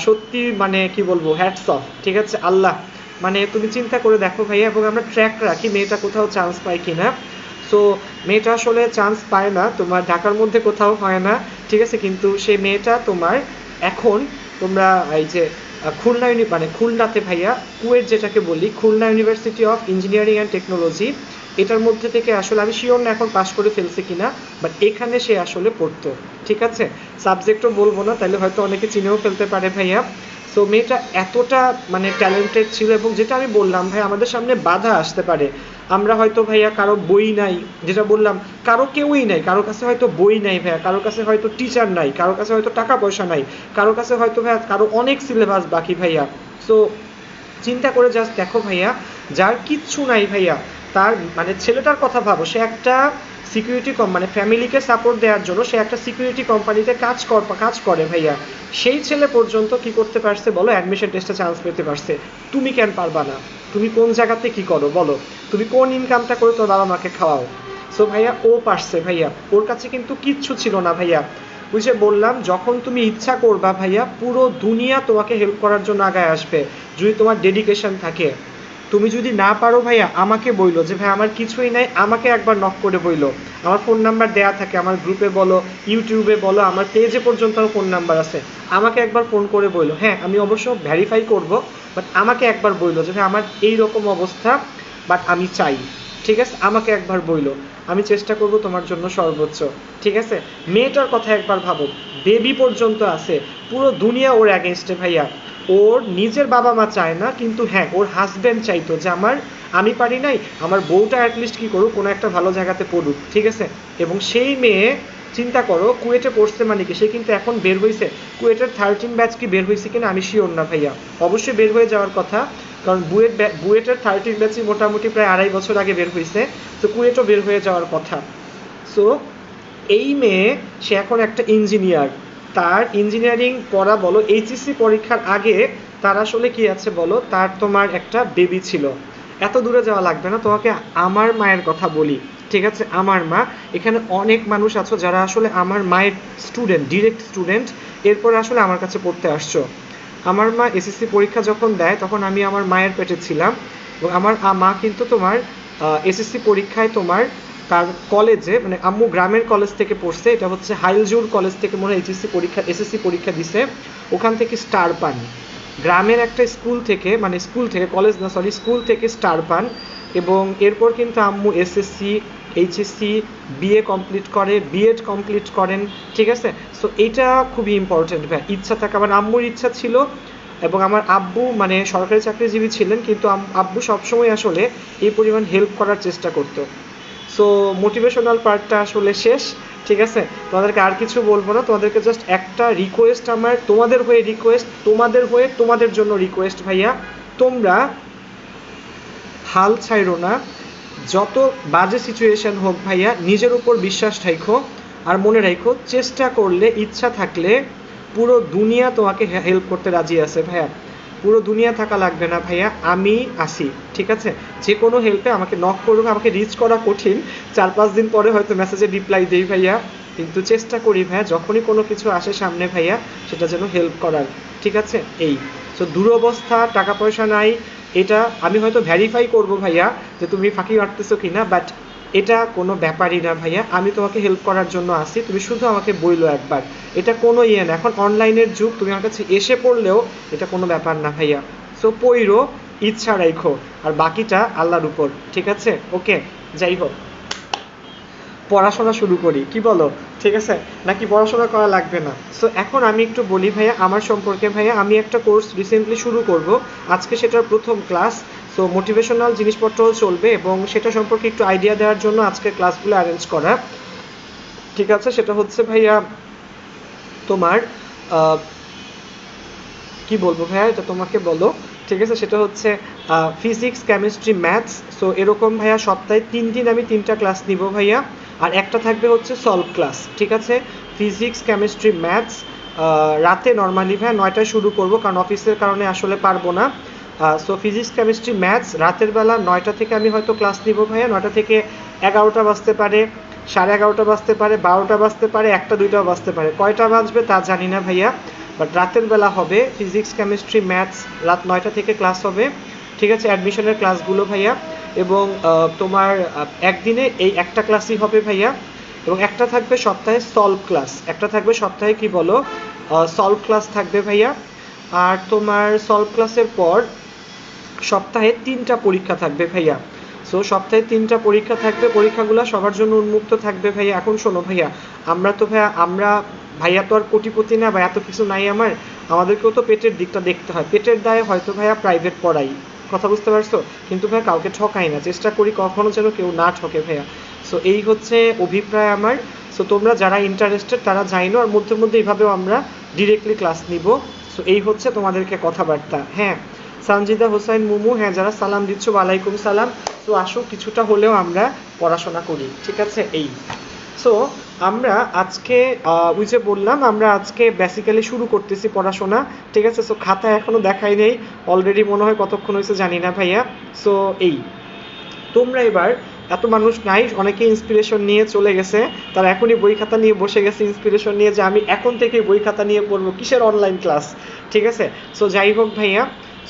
সত্যি মানে কি বলবো, হ্যাটস অফ, ঠিক আছে, আল্লাহ, মানে তুমি চিন্তা করে দেখো ভাইয়া। এবং আমরা ট্র্যাক রাখি মেয়েটা কোথাও চান্স পায় কিনা। সো মেয়েটা আসলে চান্স পায় না, তোমার ঢাকার মধ্যে কোথাও হয় না, ঠিক আছে, কিন্তু সেই মেয়েটা তোমার এখন তোমরা এই যে খুলনা মানে খুলনাতে ভাইয়া কুয়েট যেটাকে বলি, Khulna university of engineering and technology, এটার মধ্যে থেকে আসলে আমি শিওর না এখন পাস করে ফেলছে কিনা, বাট এখানে সে আসলে পড়তো, ঠিক আছে। সাবজেক্টও বলবো না, তাহলে হয়তো অনেকে চিনেও ফেলতে পারে ভাইয়া। সো মেয়েটা এতটা মানে ট্যালেন্টেড ছিল, এবং যেটা আমি বললাম ভাই, আমাদের সামনে বাধা আসতে পারে, আমরা হয়তো ভাইয়া কারো বই নাই, যেটা বললাম কারো কেউই নাই, কারো কাছে হয়তো বই নাই ভাইয়া, কারো কাছে হয়তো টিচার নাই, কারো কাছে হয়তো টাকা পয়সা নাই, কারো কাছে হয়তো ভাইয়া কারো অনেক সিলেবাস বাকি ভাইয়া। সো চিন্তা করে জাস্ট দেখো ভাইয়া, যার কিচ্ছু নাই ভাইয়া, তার মানে ছেলেটার কথা ভাবো, সে একটা সিকিউরিটি মানে ফ্যামিলিকে সাপোর্ট দেওয়ার জন্য সে একটা সিকিউরিটি কোম্পানিতে কাজ করে ভাইয়া, সেই ছেলে পর্যন্ত কি করতে পারছে বলো, অ্যাডমিশন টেস্টে চান্স পেতে পারছে। তুমি কেন পারবা না? তুমি কোন জায়গাতে কি করো বলো, তুমি কোন ইনকামটা করে তোর বাবা মাকে খাওয়াও? সো ভাইয়া ও পারছে ভাইয়া, ওর কাছে কিন্তু কিচ্ছু ছিল না ভাইয়া। বুঝে বললাম, যখন তুমি ইচ্ছা করবা ভাইয়া, পুরো দুনিয়া তোমাকে হেল্প করার জন্য আগায় আসবে, যদি তোমার ডেডিকেশন থাকে। তুমি যদি না পারো ভাইয়া, আমাকে বইলো যে ভাই আমার কিছুই নাই, আমাকে একবার নক করে বইলো। আমার ফোন নাম্বার দেয়া থাকে, আমার গ্রুপে বলো, ইউটিউবে বলো, আমার পেজে পর্যন্ত আমার ফোন নাম্বার আছে। আমাকে একবার ফোন করে বইলো, হ্যাঁ আমি অবশ্য ভেরিফাই করব, বাট আমাকে একবার বইলো যে ভাই আমার এই রকম অবস্থা, বাট আমি চাই, ঠিক আছে? আমাকে একবার বইলো, আমি চেষ্টা করব তোমার জন্য সর্বোচ্চ, ঠিক আছে? মেয়েটার কথা একবার ভাবো, বেবি পর্যন্ত আছে, পুরো দুনিয়া ওর অ্যাগেনস্টে ভাইয়া। ওর নিজের বাবা মা চায় না, কিন্তু হ্যাঁ ওর হাজব্যান্ড চাইতো যে আমি পারি নাই, আমার বউটা অ্যাটলিস্ট কী করুক, কোনো একটা ভালো জায়গাতে পড়ুক, ঠিক আছে? এবং সেই মেয়ে চিন্তা করো কুয়েটে পড়ছে মানে কি, সে কিন্তু এখন বের হয়েছে, কুয়েটের 13 ব্যাচ কি বের হয়েছে কিনা আমি শিওর না ভাইয়া, অবশ্যই বের হয়ে যাওয়ার কথা, কারণ বুয়েটের 13 ব্যাচই মোটামুটি প্রায় 2.5 বছর আগে বের হয়েছে, তো কুয়েটও বের হয়ে যাওয়ার কথা। সো এই মেয়ে, সে এখন একটা ইঞ্জিনিয়ার, তার ইঞ্জিনিয়ারিং পড়া বলো, এইচএসসি পরীক্ষার আগে তার আসলে কি আছে বলো, তার তোমার একটা বেবি ছিল। এত দূরে যাওয়া লাগবে না, তোমাকে আমার মায়ের কথা বলি, ঠিক আছে? আমার মা, এখানে অনেক মানুষ আছো যারা আসলে আমার মায়ের স্টুডেন্ট, ডিরেক্ট স্টুডেন্ট, এরপরে আসলে আমার কাছে পড়তে আসছো। আমার মা এসএসসি পরীক্ষা যখন দেয় তখন আমি আমার মায়ের পেটে ছিলাম, এবং আমার মা কিন্তু তোমার এসএসসি পরীক্ষায় তোমার তার কলেজে, মানে আম্মু গ্রামের কলেজ থেকে পড়ছে, এটা হচ্ছে হাইলজুর কলেজ থেকে মনে হয় এসএসসি পরীক্ষা দিছে, ওখান থেকে স্টার পান। গ্রামের একটা স্কুল থেকে, মানে স্কুল থেকে, কলেজ না সরি, স্কুল থেকে স্টার পান। এবং এরপর কিন্তু আম্মু এসএসসি, এইচএসসি, বিএ কমপ্লিট করে, বিএড কমপ্লিট করেন, ঠিক আছে? সো এইটা খুবই ইম্পর্টেন্ট ভাই, ইচ্ছা থাকা, আমার আম্মুর ইচ্ছা ছিল, এবং আমার আব্বু মানে সরকারি চাকরিজীবী ছিলেন, কিন্তু আব্বু সবসময় আসলে এই পরিমাণ হেল্প করার চেষ্টা করতো। সো মোটিভেশনাল পার্টটা আসলে শেষ, ঠিক আছে? তোমাদেরকে আর কিছু বলবো না, তোমাদেরকে জাস্ট একটা রিকোয়েস্ট, আমার তোমাদের হয়ে রিকোয়েস্ট, তোমাদের জন্য রিকোয়েস্ট ভাইয়া, তোমরা হাল ছাইরো না, যত বাজে সিচুয়েশন হোক ভাইয়া, নিজের উপর বিশ্বাস রাখো, আর মনে রাখো চেষ্টা করলে, ইচ্ছা থাকলে পুরো দুনিয়া তোমাকে হেল্প করতে রাজি আছে ভাইয়া। পুরো দুনিয়া থাকা লাগবে না ভাইয়া, আমি আসি, ঠিক আছে? যে কোনো হেল্পে আমাকে নক করুক, আমাকে রিচ করা কঠিন, 4-5 দিন পরে হয়তো মেসেজে রিপ্লাই দিই ভাইয়া, কিন্তু চেষ্টা করি ভাইয়া যখনই কোনো কিছু আসে সামনে ভাইয়া, সেটা যেন হেল্প করার, ঠিক আছে? এই সো দুরবস্থা, টাকা পয়সা নাই, এটা আমি হয়তো ভেরিফাই করব ভাইয়া যে তুমি ফাঁকি মারতেছো কিনা, বাট এটা কোনো ব্যাপারই না ভাইয়া, আমি তোমাকে হেল্প করার জন্য আসি, তুমি শুধু আমাকে বইলো একবার, এটা কোনো ইয়ে না, এখন অনলাইনের যুগ, তুমি আমার কাছে এসে পড়লেও এটা কোনো ব্যাপার না ভাইয়া। সো পইরো, ইচ্ছা রাখো, আর বাকিটা আল্লাহর উপর, ঠিক আছে? ওকে, যাই হোক, পড়াশোনা শুরু করি, কি বলো? ঠিক আছে, নাকি পড়াশোনা করা লাগবে না? সো এখন আমি একটু বলি ভাইয়া আমার সম্পর্কে ভাইয়া, আমি একটা কোর্স রিসেন্টলি শুরু করব, আজকে সেটার প্রথম ক্লাস। সো মোটিভেশনাল জিনিসপত্রও চলবে, এবং সেটা সম্পর্কে একটু আইডিয়া দেওয়ার জন্য আজকে ক্লাসগুলো অ্যারেঞ্জ করা, ঠিক আছে? সেটা হচ্ছে ভাইয়া তোমার কি বলবো ভাইয়া, এটা তোমাকে বলো, ঠিক আছে? সেটা হচ্ছে ফিজিক্স, কেমিস্ট্রি, ম্যাথস। সো এরকম ভাইয়া সপ্তাহে 3 দিন আমি 3টা ক্লাস নিব ভাইয়া, আর একটা থাকবে হচ্ছে সলভ ক্লাস, ঠিক আছে? ফিজিক্স, কেমিস্ট্রি, ম্যাথস রাতে নর্মালি ভাইয়া 9টায় শুরু করব, কারণ অফিসের কারণে আসলে পারবো না। সো ফিজিক্স, কেমিস্ট্রি, ম্যাথস রাতের বেলা 9টা থেকে আমি হয়তো ক্লাস নিব ভাইয়া, 9টা থেকে 11টা বাজতে পারে, 11:30 বাজতে পারে, 12টা বাজতে পারে, 1টা 2টাও বাজতে পারে, কয়টা বাজবে তা জানি না ভাইয়া, বাট রাতের বেলা হবে। ফিজিক্স, কেমিস্ট্রি, ম্যাথস রাত 9টা থেকে ক্লাস হবে, ঠিক আছে? অ্যাডমিশনের ক্লাসগুলো ভাইয়া, এবং তোমার একদিনে এই একটা ক্লাসই হবে ভাইয়া, এবং একটা থাকবে সপ্তাহে সলভ ক্লাস, একটা থাকবে সপ্তাহে কি বলো সলভ ক্লাস থাকবে ভাইয়া। আর তোমার সলভ ক্লাসের পর সপ্তাহে 3টা পরীক্ষা থাকবে ভাইয়া। সো সপ্তাহে 3টা পরীক্ষা থাকবে, পরীক্ষাগুলো সবার জন্য উন্মুক্ত থাকবে ভাইয়া। এখন শোনো ভাইয়া, আমরা ভাইয়া তো আর কোটিপতি না বা এত কিছু নাই, আমাদেরকেও তো পেটের দিকটা দেখতে হয়, পেটের দায়ে হয়তো ভাইয়া প্রাইভেট পড়াই, কথা বুঝতে পারছো? কিন্তু ভাইয়া কাউকে ঠকাই না, চেষ্টা করি কখনো যেন কেউ না ঠকে ভাইয়া। সো এই হচ্ছে অভিপ্রায় আমার। সো তোমরা যারা ইন্টারেস্টেড তারা জানো, আর মধ্যে মধ্যে এইভাবেও আমরা ডিরেক্টলি ক্লাস নিব। সো এই হচ্ছে তোমাদেরকে কথাবার্তা, হ্যাঁ? সানজিদা হোসেন মুমু, হ্যাঁ যারা সালাম দিচ্ছ ওয়ালাইকুম সালাম। তো আসো কিছুটা হলেও আমরা পড়াশোনা করি, ঠিক আছে। এই সো আমরা আজকে ওই যে বললাম আমরা আজকে বেসিক্যালি শুরু করতেছি পড়াশোনা, ঠিক আছে। সো খাতা এখনো দেখাই নেই, অলরেডি মনে হয় কতক্ষণ হয়েছে জানি না ভাইয়া। সো এই তোমরা এবার এত মানুষ নাই, অনেকে ইন্সপিরেশন নিয়ে চলে গেছে, তারা এখনই বই খাতা নিয়ে বসে গেছে ইন্সপিরেশন নিয়ে যে আমি এখন থেকে বই খাতা নিয়ে পড়বো, কিসের অনলাইন ক্লাস, ঠিক আছে। সো যাই হোক ভাইয়া,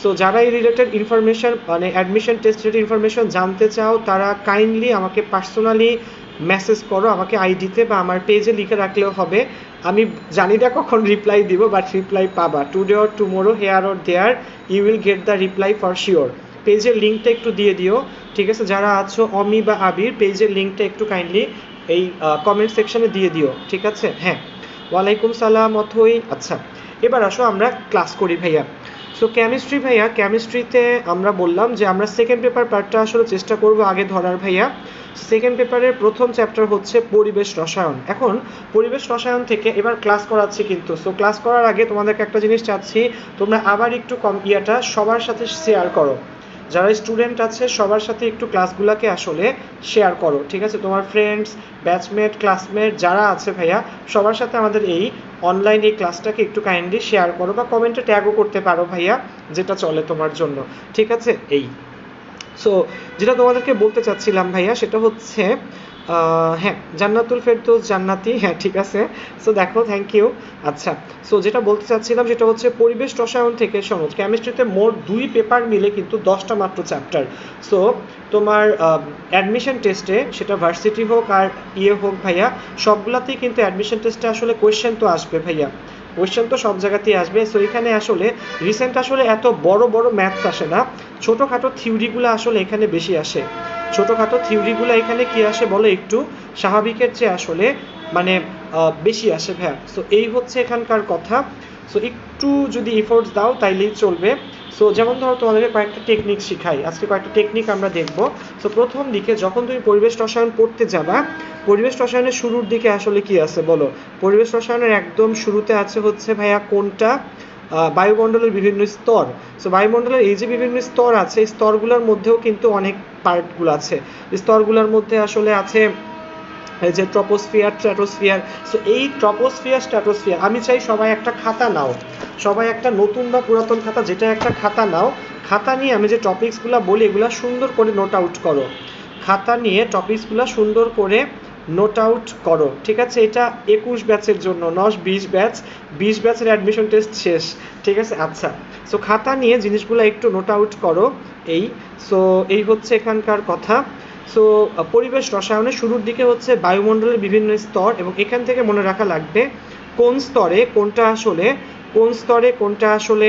সো যারা এই রিলেটেড ইনফরমেশন মানে অ্যাডমিশন টেস্ট রিলেটেড ইনফরমেশন জানতে চাও তারা কাইন্ডলি আমাকে পার্সোনালি মেসেজ করো, আমাকে আইডিতে বা আমার পেজে লিখে রাখলেও হবে। আমি জানি না কখন রিপ্লাই দিব, বাট রিপ্লাই পাবা today or tomorrow, here or there, you will get the reply for sure. পেজের লিঙ্কটা একটু দিয়ে দিও, ঠিক আছে। যারা আছো অমি বা আবির, পেজের লিঙ্কটা একটু কাইন্ডলি এই কমেন্ট সেকশনে দিয়ে দিও, ঠিক আছে। হ্যাঁ, ওয়ালাইকুম সালাম অথই। আচ্ছা, এবার আসো আমরা ক্লাস করি ভাইয়া। সো কেমিস্ট্রি ভাইয়া, কেমিস্ট্রিতে আমরা বললাম যে আমরা সেকেন্ড পেপার পার্টটা আসলে চেষ্টা করব আগে ধরার ভাইয়া। সেকেন্ড পেপারের প্রথম চ্যাপ্টার হচ্ছে পরিবেশ রসায়ন। এখন পরিবেশ রসায়ন থেকে এবার ক্লাস করাচ্ছি কিন্তু। সো ক্লাস করার আগে তোমাদেরকে একটা জিনিস চাচ্ছি, তোমরা আবার একটু ইয়াটা সবার সাথে শেয়ার করো, যারা স্টুডেন্ট আছে সবার সাথে একটু ক্লাসগুলোকে আসলে শেয়ার করো, ঠিক আছে। তোমার ফ্রেন্ডস, ব্যাচমেট, ক্লাসমেট যারা আছে ভাইয়া, সবার সাথে আমাদের এই অনলাইন এই ক্লাসটাকে একটু কাইন্ডলি শেয়ার করো বা কমেন্টে ট্যাগও করতে পারো ভাইয়া, যেটা চলে তোমার জন্য, ঠিক আছে। এই সো যেটা তোমাদেরকে বলতে চাচ্ছিলাম ভাইয়া সেটা হচ্ছে হ্যাঁ জান্নাতুল ফেরদৌস জান্নাতি, হ্যাঁ ঠিক আছে। সো দেখো, থ্যাংক ইউ। আচ্ছা, সো যেটা বলতে চাচ্ছিলাম সেটা হচ্ছে পরিবেশ রসায়ন থেকে শোনো, কেমিস্ট্রিতে মোট 2 পেপার মিলে কিন্তু 10টা মাত্র চ্যাপ্টার। সো তোমার অ্যাডমিশন টেস্টে সেটা ভার্সিটি হোক আর হোক ভাইয়া, সবগুলাতেই কিন্তু অ্যাডমিশন টেস্টে আসলে কোয়েশ্চেন তো আসবে ভাইয়া, কোয়েশ্চেন তো সব জায়গাতেই আসবে। সো এখানে আসলে রিসেন্ট আসলে এত বড় বড় ম্যাথস আসে না, ছোটোখাটো থিওরিগুলো আসলে এখানে বেশি আসে। ছোটোখাটো থিওরিগুলো এখানে কি আসে বলো একটু, স্বাভাবিকের চেয়ে আসলে মানে বেশি আসে ভাইয়া। সো এই হচ্ছে এখানকার কথা। সো একটু যদি এফোর্টস দাও তাইলেই চলবে। সো যেমন ধরো তোমাদেরকে কয়েকটা টেকনিক শিখাই, আজকে কয়েকটা টেকনিক আমরা দেখব। সো প্রথম দিকে যখন তুমি পরিবেশ রসায়ন পড়তে যাবা, পরিবেশ রসায়নের শুরুর দিকে আসলে কি আছে বলো, পরিবেশ রসায়নের একদম শুরুতে আছে হচ্ছে ভাইয়া কোনটা, বায়ুমণ্ডলের বিভিন্ন স্তর। সো বায়ুমণ্ডলের এই যে বিভিন্ন স্তর আছে, এই স্তরগুলোর মধ্যেও কিন্তু অনেক পার্টগুলো আছে। স্তরগুলোর মধ্যে আসলে আছে এই যে ট্রপোস্ফিয়ার, স্ট্র্যাটোস্ফিয়ার। সো এই ট্রপোস্ফিয়ার, স্ট্র্যাটোস্ফিয়ার, আমি চাই সবাই একটা খাতা নাও, সবাই একটা নতুন বা পুরাতন খাতা, যেটা একটা খাতা নাও। খাতা নিয়ে আমি যে টপিকসগুলো বলি এগুলো সুন্দর করে নোট আউট করো, খাতা নিয়ে টপিকসগুলো সুন্দর করে নোট আউট করো, ঠিক আছে। এটা 21 ব্যাচের জন্য, 20 ব্যাচ, 20 ব্যাচের অ্যাডমিশন টেস্ট শেষ, ঠিক আছে। আচ্ছা, সো খাতা নিয়ে জিনিসগুলো একটু নোট আউট করো। এই সো এই হচ্ছে এখানকার কথা। সো পরিবেশ রসায়নের শুরুর দিকে হচ্ছে বায়ুমণ্ডলের বিভিন্ন স্তর, এবং এখান থেকে মনে রাখা লাগবে কোন স্তরে কোনটা আসলে, কোন স্তরে কোনটা আসলে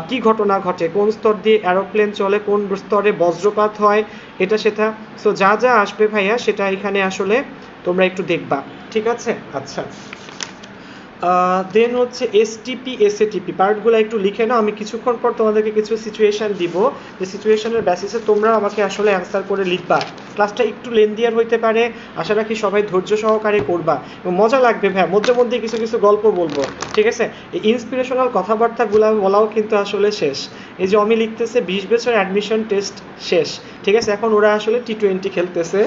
কি ঘটনা ঘটে, কোন স্তর দিয়ে এরোপ্লেন চলে, কোন স্তরে বজ্রপাত হয়, এটা সেটা। সো যা যা আসবে ভাইয়া সেটা এখানে আসলে তোমরা একটু দেখবা, ঠিক আছে। আচ্ছা, দেন হচ্ছে এসটিপি, এসএটিপি পার্টগুলো একটু লিখে নাও। আমি কিছুক্ষণ পর তোমাদেরকে কিছু সিচুয়েশান দিব, যে সিচুয়েশনের বেসিসে তোমরা আমাকে আসলে অ্যান্সার করে লিখবা। ক্লাসটা একটু লেন্দিয়ার হইতে পারে, আশা রাখি সবাই ধৈর্য সহকারে করবা এবং মজা লাগবে ভাইয়া, মধ্যে মধ্যে কিছু কিছু গল্প বলবো, ঠিক আছে। এই ইন্সপিরেশনাল কথাবার্তাগুলো বলাও কিন্তু আসলে শেষ। এই যে অমি লিখতেছে 20 বছর অ্যাডমিশন টেস্ট শেষ, ঠিক আছে। এখন ওরা আসলে T20 খেলতেছে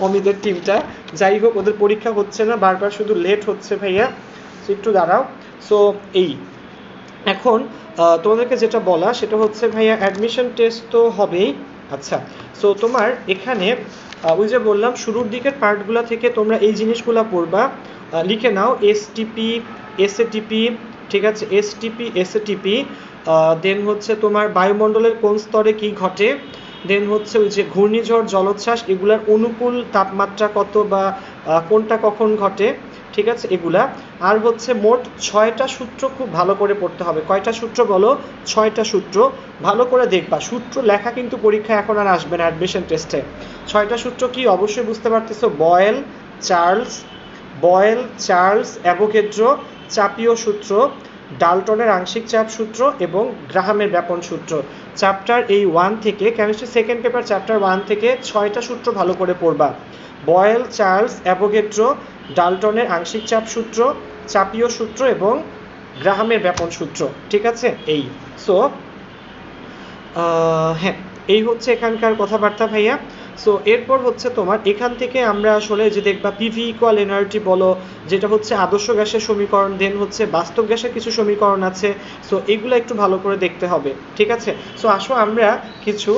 অমিদের টিমটা। যাই হোক, ওদের পরীক্ষা হচ্ছে না, বারবার শুধু লেট হচ্ছে ভাইয়া, একটু দাঁড়াও। সো এই এখন তোমাদেরকে যেটা বলা সেটা হচ্ছে ভাইয়া অ্যাডমিশন টেস্ট তো হবেই। আচ্ছা, সো তোমার এখানে ওই যে বললাম শুরুর দিকের পার্টগুলো থেকে তোমরা এই জিনিসগুলো পড়বা, লিখে নাও এসটিপি, এসএটিপি, ঠিক আছে। এসটিপি, এসএটিপি, দেন হচ্ছে তোমার বায়ুমণ্ডলের কোন স্তরে কি ঘটে, দেন হচ্ছে ওই যে ঘূর্ণিঝড়, জলোচ্ছ্বাস, এগুলার অনুকূল তাপমাত্রা কত বা কোনটা কখন ঘটে, ঠিক আছে, এগুলা। আর হচ্ছে মোট 6টা সূত্র খুব ভালো করে পড়তে হবে। কয়টা সূত্র বলো? 6টা সূত্র ভালো করে দেখবা। সূত্র লেখা কিন্তু পরীক্ষা এখন আর আসবে না অ্যাডমিশন টেস্টে। 6টা সূত্র কি অবশ্যই বুঝতে পারতেছো, বয়েল, চার্লস অ্যাভোগাড্রো, চাপীয় সূত্র, ডাল্টনের আংশিক চাপ সূত্র এবং গ্রাহামের ব্যাপন সূত্র। চ্যাপ্টার এই 1 থেকে, কেমিস্ট্রি সেকেন্ড পেপার চ্যাপ্টার 1 থেকে 6টা সূত্র ভালো করে পড়বা। বয়েল, চার্লস অ্যাভোগাড্রো, ডাল্টনের আংশিক চাপ সূত্র, চাপীয় সূত্র এবং গ্রাহামের ব্যাপন সূত্র, ঠিক আছে। এই সো হ্যাঁ, এই হচ্ছে এখানকার কথাবার্তা ভাইয়া। সো এরপর হচ্ছে তোমার এখান থেকে আমরা আসলে যে দেখবা পিভি ইকুয়াল এনআরটি বলো, যেটা হচ্ছে আদর্শ গ্যাসের সমীকরণ, দেন হচ্ছে বাস্তব গ্যাসের কিছু সমীকরণ আছে। সো এগুলো একটু ভালো করে দেখতে হবে, ঠিক আছে? সো আসো আমরা কিছু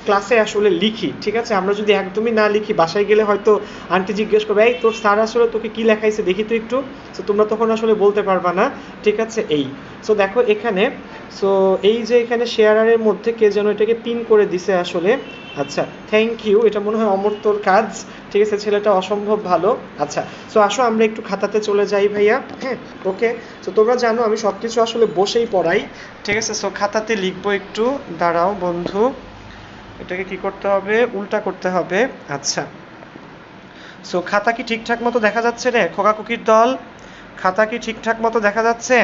ক্লাসে আসলে লিখি, ঠিক আছে? আমরা যদি একদমই না লিখি, বাসায় গেলে হয়তো আন্টি জিজ্ঞেস করবে, এই তোর স্যার আসলে তোকে কি লেখাইছে দেখি তো একটু। সো তোমরা তখন আসলে বলতে পারবা না, ঠিক আছে? এই সো দেখো এখানে, সো এই যে এখানে শেয়ারারের মধ্যে কে যেন এটাকে পিন করে দিছে আসলে। আচ্ছা, থ্যাংক ইউ, এটা মনে হয় অমর্ত্যর কাজ, ঠিক আছে? ছেলেটা অসম্ভব ভালো। আচ্ছা, সো আসো আমরা একটু খাতাতে চলে যাই ভাইয়া। হ্যাঁ, ওকে। সো তোমরা জানো আমি সব কিছু আসলে বসেই পড়াই, ঠিক আছে? সো খাতাতে লিখবো একটু, দাঁড়াও বন্ধু, এটাকে কি করতে হবে, উল্টা করতে হবে। আচ্ছা, সো খাতা কি ঠিকঠাক মতো দেখা যাচ্ছে রে খোকাকুকির দল? খাতা কি ঠিকঠাক মতো দেখা যাচ্ছে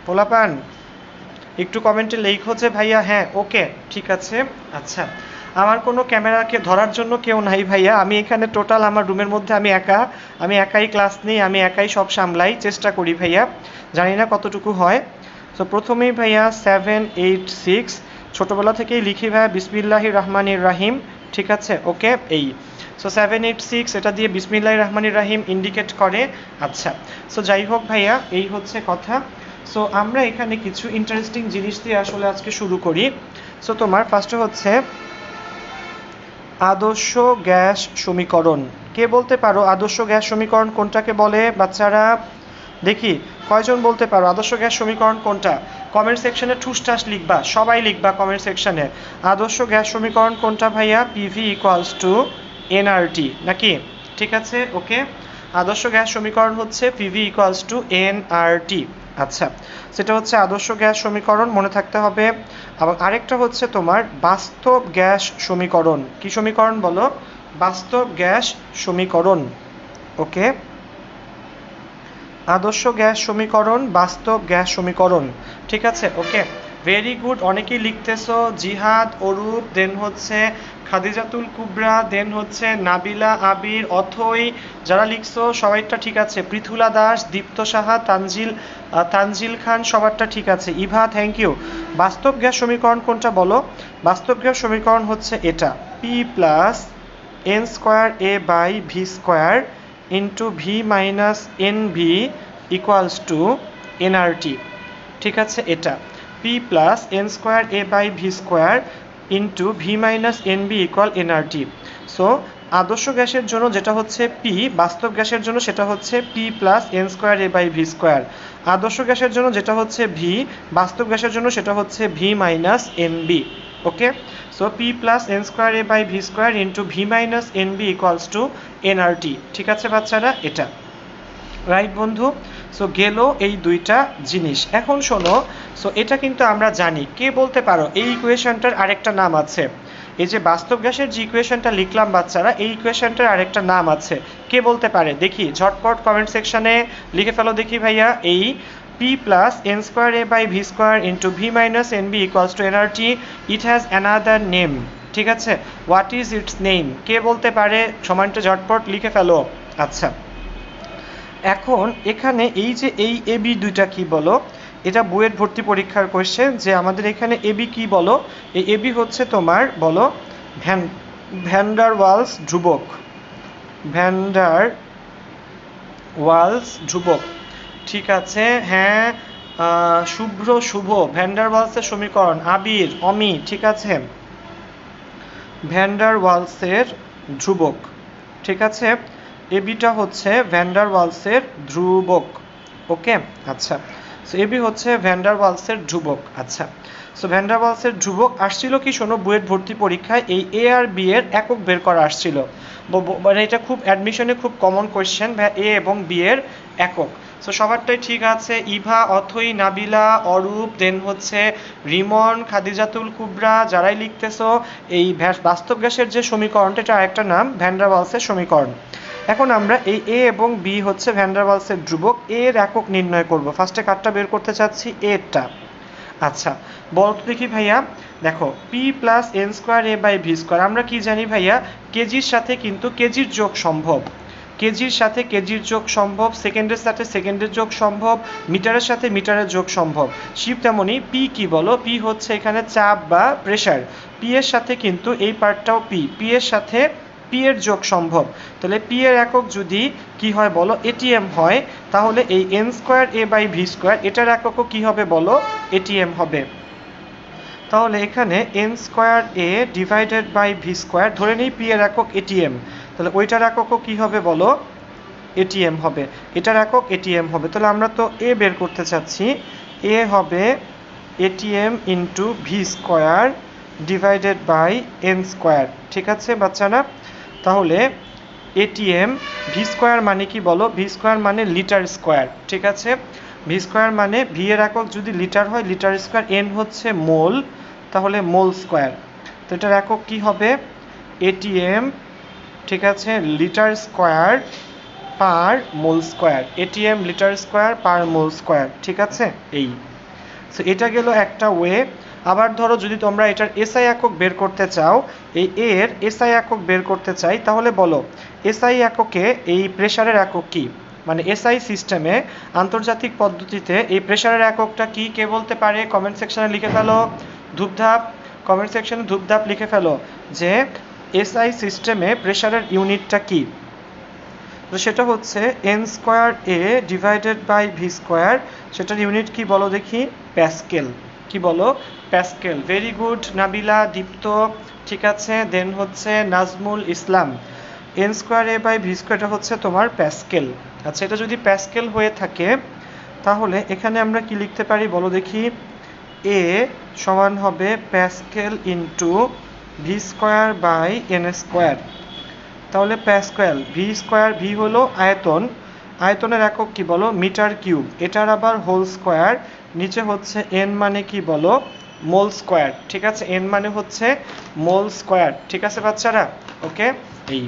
পোলাপান? একটু কমেন্টে লেখো যে ভাইয়া হ্যাঁ ওকে ঠিক আছে। আচ্ছা, আমার কোনো ক্যামেরাকে ধরার জন্য কেউ নাই ভাইয়া, আমি এখানে টোটাল আমার রুমের মধ্যে আমি একাই ক্লাস নিই, আমি একাই সব সামলাই, চেষ্টা করি ভাইয়া, জানি না কতটুকু হয়। তো প্রথমেই ভাইয়া 786, ছোটোবেলা থেকেই লিখি ভাইয়া বিসমিল্লাহির রহমানির রাহিম, ঠিক আছে? ওকে, এই সো 786 এটা দিয়ে বিসমিল্লাহির রহমানির রাহিম ইন্ডিকেট করে। আচ্ছা, সো যাই হোক ভাইয়া, এই হচ্ছে কথা। সো আমরা এখানে কিছু ইন্টারেস্টিং জিনিস দিয়ে আসলে আজকে শুরু করি। সো তোমার ফার্স্টে হচ্ছে আদর্শ গ্যাস সমীকরণ। কে বলতে পারো আদর্শ গ্যাস সমীকরণ কোনটাকে বলে বাচ্চারা? দেখি কয়জন বলতে পারো আদর্শ গ্যাস সমীকরণ কোনটা? কমেন্ট সেকশনে ঠুসঠাস লিখবা, সবাই লিখবা কমেন্ট সেকশনে, আদর্শ গ্যাস সমীকরণ কোনটা ভাইয়া? পিভি ইকুয়ালস টু এনআরটি, নাকি? ঠিক আছে, ওকে। আদর্শ গ্যাস সমীকরণ হচ্ছে পিভি ইকুয়ালস টু এনআরটি। আচ্ছা, সেটা হচ্ছে আদর্শ গ্যাস সমীকরণ, মনে থাকতে হবে। এবং আরেকটা হচ্ছে তোমার বাস্তব গ্যাস সমীকরণ। কি সমীকরণ বলো? বাস্তব গ্যাস সমীকরণ, ওকে। আদর্শ গ্যাস সমীকরণ, বাস্তব গ্যাস সমীকরণ, ঠিক আছে, ওকে। ভেরি গুড, অনেকেই লিখতেছো, জিহাদ, অরূপ, দেন হচ্ছে খাদিজাতুল কুবরা, দেন হচ্ছে নাবিলা, আবির, অথই, যারা লিখছো সবাইটা ঠিক আছে। পৃথুলা দাস, দীপ্ত সাহা, তানজিল খান, সবারটা ঠিক আছে। Eva, thank you. বাস্তব গ্যাস সমীকরণ কোনটা বলো? বাস্তব গ্যাস সমীকরণ হচ্ছে এটা, P plus N square A by V square into V minus N V equals to NRT, ঠিক আছে? এটা P plus N square A by V square into V minus N B equal NRT. So আদর্শ গ্যাসের জন্য যেটা হচ্ছে P, বাস্তব গ্যাসের জন্য সেটা হচ্ছে P plus N square A by V square. আদর্শ গ্যাসের জন্য যেটা হচ্ছে ভি, বাস্তব গ্যাসের জন্য সেটা হচ্ছে V minus N B, okay. So P plus N square A by V square into V minus N B equals to NRT, ঠিক আছে বাচ্চারা? এটা রাইট বন্ধু। সো গেল এই দুইটা জিনিস। এখন শোনো, সো এটা কিন্তু আমরা জানি, কে বলতে পারো এই ইকুয়েশনটার আরেকটা নাম আছে? এই যে বাস্তব গ্যাসের যে ইকুয়েশনটা লিখলাম বাচ্চারা, এই ইকুয়েশনটার আরেকটা নাম আছে, কে বলতে পারে? দেখি ঝটপট কমেন্ট সেকশনে লিখে ফেলো দেখি ভাইয়া। এই P plus N square A by V square into V minus N B equals to NRT, it has another name, ঠিক আছে? What is its name? কে বলতে পারে? সমানটা ঝটপট লিখে ফেলো। আচ্ছা, এখন এখানে এই যে এই এবি দুইটা কি বলো? এটা বুয়েট ভর্তি পরীক্ষার কোয়েশ্চেন, যে আমাদের এখানে এবি কি বলো? এই এবি হচ্ছে তোমার বলো ভ্যান্ডার ওয়ালস ধ্রুবক, ভ্যান্ডার ওয়ালস ধ্রুবক, ঠিক আছে? হ্যাঁ, শুভ্র, শুভ, ভ্যান্ডার ওয়ালসের সমীকরণ। আবির, অমি, ঠিক আছে, ভ্যান্ডার ওয়ালসের ধ্রুবক, ঠিক আছে? এবিটা হচ্ছে ভ্যান্ডার ওয়ালসের ধ্রুবক, ওকে। আচ্ছা, সো এবি হচ্ছে ভ্যান্ডার ওয়ালসের ধ্রুবক। আচ্ছা, সো ভ্যান্ডার ওয়ালসের ধ্রুবক আসছিল কি শোনো, বুয়েট ভর্তি পরীক্ষায় এই এ আর বি এর একক বের করা আসছিল, মানে এটা খুব অ্যাডমিশনে খুব কমন কোয়েশ্চেন, এ এবং বি এর একক। সো সবারটাই ঠিক আছে, ইভা, অথই, নাবিলা, অরূপ, দেন হচ্ছে রিমন, খাদিজাতুল কুবরা, যারাই লিখতেছো, এই বাস্তব গ্যাসের যে সমীকরণটা, এটা আরেকটা নাম ভ্যান্ডার ওয়ালসের সমীকরণ। এখন আমরা এই এ এবং বি হচ্ছে ভ্যান্ডার ওয়ালসের ধ্রুবক, এর একক নির্ণয় করব। ফার্স্টে কারটা বের করতে চাচ্ছি, এরটা। আচ্ছা, বলো তো দেখি ভাইয়া, দেখো P plus N square A by V square, আমরা কি জানি ভাইয়া? কেজির সাথে কিন্তু কেজির যোগ সম্ভব, কেজির সাথে কেজির যোগ সম্ভব, সেকেন্ডের সাথে সেকেন্ডের যোগ সম্ভব, মিটারের সাথে মিটারের যোগ সম্ভব। শিব তেমনই পি কি বলো, পি হচ্ছে এখানে চাপ বা প্রেশার, পি এর সাথে কিন্তু এই পার্টটাও পি এর সাথে পি এর যোগ সম্ভব। তাহলে পি এর একক যদি কি হয় বলো, এটিএম হয়, তাহলে এই N square A by V square এটার এককও কি হবে বলো, এটিএম হবে। তাহলে এখানে N square A divided by V square, ধরে নিই পি এর একক এটিএম, তাহলে ওইটার এককও কি হবে বলো, এটিএম হবে, এটার একক এটিএম হবে। তাহলে আমরা তো এ বের করতে চাচ্ছি, এ হবে atm into v square divided by n square. ঠিক আছে বাচ্চারা, তাহলে এটিএম ভি স্কোয়ার মানে কি বলো, ভি স্কোয়ার মানে লিটার স্কোয়ার। ঠিক আছে, ভি স্কোয়ার মানে ভি এর একক যদি লিটার হয় লিটার স্কোয়ার, এন হচ্ছে মোল, তাহলে মোল স্কোয়ার। তো এটার একক কি হবে, এটিএম, ঠিক আছে, লিটার স্কোয়ার পার mole square, ATM litre square পার মোল স্কোয়ার। ঠিক আছে, এই সো এটা গেল একটা ওয়ে। আবার ধরো যদি তোমরা এটার এসআই একক বের করতে চাও, এই এর এসআই একক বের করতে চাই, তাহলে বলো এসআই এককে এই প্রেশারের একক কি, মানে এসআই সিস্টেমে আন্তর্জাতিক পদ্ধতিতে এই প্রেশারের এককটা কি, কে বলতে পারে, কমেন্ট সেকশনে লিখে ফেলো, ধূপধাপ, কমেন্ট সেকশনে ধূপধাপ লিখে ফেলো যে এসআই সিস্টেমে প্রেশারের ইউনিটটা কি। তো সেটা হচ্ছে N square A divided by V square, সেটার ইউনিট কি বলো দেখি, প্যাসকেল। কি বলো, pascal. Very good Nabila, Dipto, ঠিক আছে। দেন হচ্ছে Nazmul Islam, N square A by V স্কোয়ারটা হচ্ছে তোমার প্যাসকেল। আচ্ছা, এটা যদি প্যাসকেল হয়ে থাকে তাহলে এখানে আমরা কি লিখতে পারি বলো দেখি, এ সমান হবে pascal into v square by n square. তাহলে প্যাসকেল, ভি স্কোয়ার, ভি হলো আয়তন, আয়তনের একক কি বলো, মিটার কিউব, এটার আবার হোল স্কোয়ার, নিচে হচ্ছে এন মানে কি বলো, মোল স্কোয়ার। ঠিক আছে, এন মানে হচ্ছে মোল স্কোয়ার। ঠিক আছে বাচ্চারা, ওকে। এই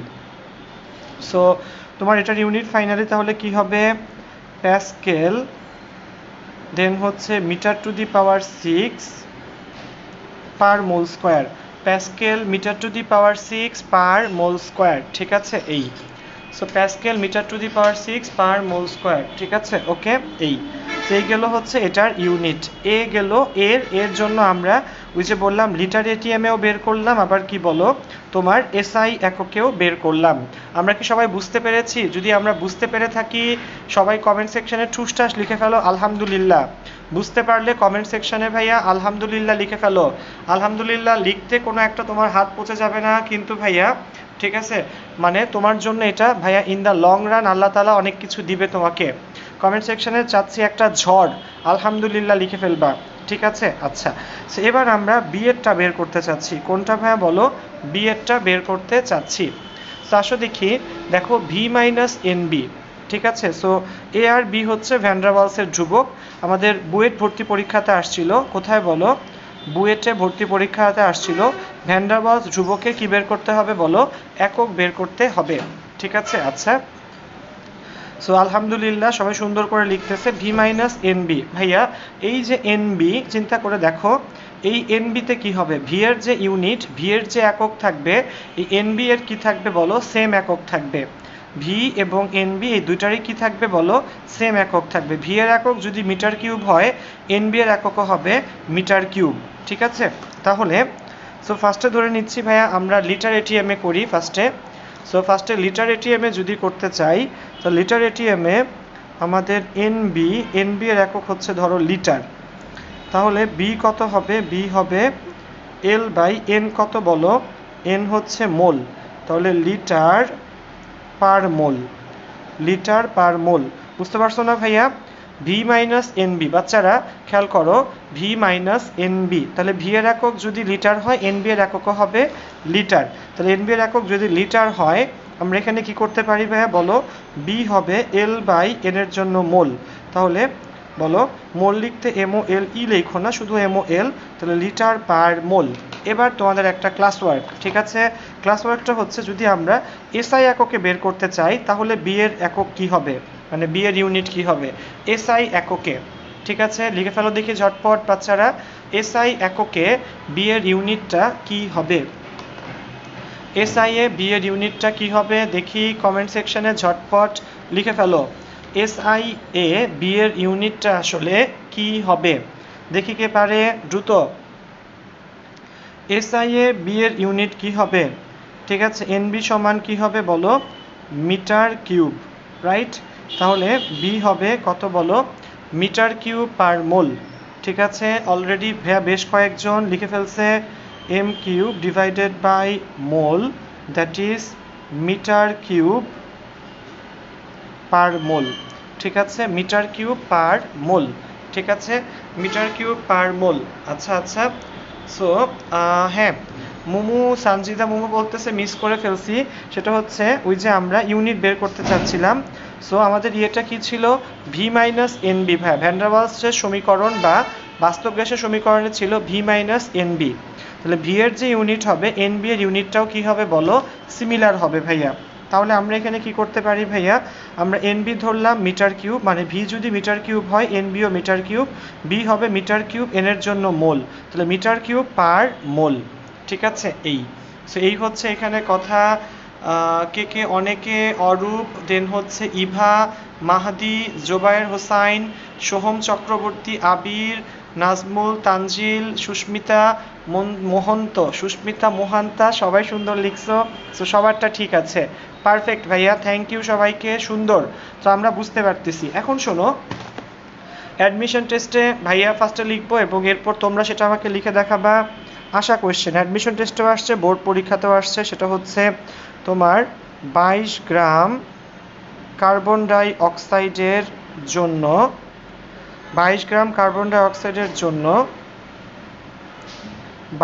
সো তোমার এটার ইউনিট ফাইনালি তাহলে কি হবে, প্যাসকেল, দেন হচ্ছে metre to the power 6 per mole square, pascal metre to the power 6 per mole square. ঠিক আছে, এই so pascal metre to the power 6 per mole square. ঠিক আছে, ওকে। এই সেই গেল হচ্ছে এটার ইউনিট। এ গেল এর জন্য আমরা ওই যে বললাম লিটার এটিএমেও বের করলাম, আবার কি বলো তোমার এসআই এককেও বের করলাম। আমরা কি সবাই বুঝতে পেরেছি? যদি আমরা বুঝতে পেরে থাকি সবাই কমেন্ট সেকশনে ঠুসঠাস লিখে ফেলো আলহামদুলিল্লাহ। বুঝতে পারলে কমেন্ট সেকশনে ভাইয়া আলহামদুলিল্লাহ লিখে ফেলো। আলহামদুলিল্লাহ লিখতে কোনো একটা তোমার হাত পচে যাবে না কিন্তু ভাইয়া, ঠিক আছে, মানে তোমার জন্য এটা ভাইয়া ইন দ্য লং রান আল্লাহ তাআলা অনেক কিছু দিবে তোমাকে। কমেন্ট সেকশনে চাচ্ছি একটা ঝড় আলহামদুলিল্লাহ লিখে ফেলবা, ঠিক আছে। আচ্ছা, সো এবার আমরা বিএডটা বের করতে চাচ্ছি। কোনটা ভাইয়া বলো, বিএডটা বের করতে চাচ্ছি। তো আসো দেখি, দেখো ভি মাইনাস এন বি, ঠিক আছে। সো এ আর বি হচ্ছে ভ্যান ডার ওয়ালসের ধ্রুবক। আমাদের বুয়েট ভর্তি পরীক্ষাতে আসছিল, কোথায় বলো, বুয়েটে ভর্তি পরীক্ষাতে আসছিল। ভ্যান ডার ওয়ালস ধ্রুবকে কি বের করতে হবে বলো, একক বের করতে হবে, ঠিক আছে। আচ্ছা, সো আলহামদুলিল্লাহ সবাই সুন্দর করে লিখতেছে ভি মাইনাস এন বি। ভাইয়া এই যে এন বি চিন্তা করে দেখো, এই এন বিতে কী হবে, ভি এর যে ইউনিট, ভি এর যে একক থাকবে, এই এন বি এর কী থাকবে বলো, সেম একক থাকবে। ভি এবং এন বি এই দুইটারই কী থাকবে বলো, সেম একক থাকবে। ভি এর একক যদি মিটার কিউব হয়, এন বি এর এককও হবে মিটার কিউব, ঠিক আছে। তাহলে সো ফার্স্টে ধরে নিচ্ছি ভাইয়া আমরা লিটার এটিএমে করি ফার্স্টে। সো ফার্স্টে লিটার এটিএমে যদি করতে চাই, তো লিটার এটিএমে আমাদের এন বি এর একক হচ্ছে ধরো লিটার। তাহলে বি কত হবে, বি হবে এল বাই এন, কত বলো, এন হচ্ছে মোল, তাহলে লিটার পার মোল, লিটার পার মোল। বুঝতে পারছো না ভাইয়া? ভি মাইনাস এন বি, বাচ্চারা খেয়াল করো, ভি মাইনাস এন বি, তাহলে ভি এর একক যদি লিটার হয় এন বি এর এককও হবে লিটার। তাহলে এন বি এর একক যদি লিটার হয়, আমরা এখানে কি করতে পারি ভাইয়া বলো, বি হবে এল বাই এন এর জন্য মোল। তাহলে বলো মোল লিখতে এমও এল ই লেখো না, শুধু এমও এল, তাহলে লিটার পার মোল। এবার তোমাদের একটা ক্লাস ওয়ার্ক, ঠিক আছে। ক্লাস ওয়ার্কটা হচ্ছে যদি আমরা এসআই এককে বের করতে চাই তাহলে বি এর একক কি হবে, মানে বি এর ইউনিট কি হবে এসআই এককে, ঠিক আছে। লিখে ফেলো দেখি ঝটপট বাচ্চারা, এসআই এককে বি এর ইউনিটটা কি হবে। SI বি এর ইউনিটটা কি হবে দেখি কমেন্ট সেকশনে ঝটপট লিখে ফেলো। SI বি এর ইউনিটটা আসলে কি হবে দেখি কে পারে দ্রুত। SI বি এর ইউনিট কি হবে? ঠিক আছে, NB সমান কি হবে বলো? Metre cube, right? তাহলে বি হবে কত বলো? Metre cube per mole. ঠিক আছে, অলরেডি বেশ কয়েকজন লিখে ফেলছে m cube divided by mole, that is metre cube per mole. ঠিক আছে, মিটার কিউব পার মোল। ঠিক আছে, মিটার কিউব পার মোল। আচ্ছা আচ্ছা, সো হ্যাঁ, মোমো সানজিদা মোমো বলতেছে মিস করে ফেলছি, সেটা হচ্ছে ওই যে আমরা ইউনিট বের করতে চাচ্ছিলাম। সো আমাদের ইয়েটা কি ছিল? V minus nb, van der ওয়ালসের সমীকরণ বা বাস্তব গ্যাসের সমীকরণে ছিল ভি মাইনাস এনবি। তাহলে ভি এর যে ইউনিট হবে এনবি এর ইউনিটটাও কি হবে বলো? সিমিলার হবে ভাইয়া। তাহলে আমরা এখানে কি করতে পারি ভাইয়া? আমরা এনবি ধরলাম মিটার কিউব, মানে ভি যদি মিটার কিউব হয় এনবিও মিটার কিউব, বি হবে মিটার কিউব এন এর জন্য মোল, তাহলে মিটার কিউব পার মোল। ঠিক আছে, সো এই হচ্ছে এখানে কথা। কে অনেকে, অরূপ, দেন হচ্ছে ইভা, মাহাদি, জোবায়ের হোসাইন, সোহম চক্রবর্তী, আবির, নাজমুল, তানজিল, সুস্মিতা মোহন্ত, সুস্মিতা মোহান্তা, সবাই সুন্দর লিখছো। সো সবারটা ঠিক আছে, পারফেক্ট ভাইয়া, থ্যাংক ইউ সবাইকে, সুন্দর। তো আমরা বুঝতে পারতেছি। এখন শোনো, অ্যাডমিশন টেস্টে ভাইয়া ফার্স্টে লিখবো এবং এরপর তোমরা সেটা আমাকে লিখে দেখাবা। আশা কোয়েশ্চেন অ্যাডমিশন টেস্টেও আসছে, বোর্ড পরীক্ষাতেও আসছে, সেটা হচ্ছে তোমার 22 গ্রাম কার্বন ডাই অক্সাইডের জন্য 22 গ্রাম কার্বন ডাই অক্সাইডের জন্য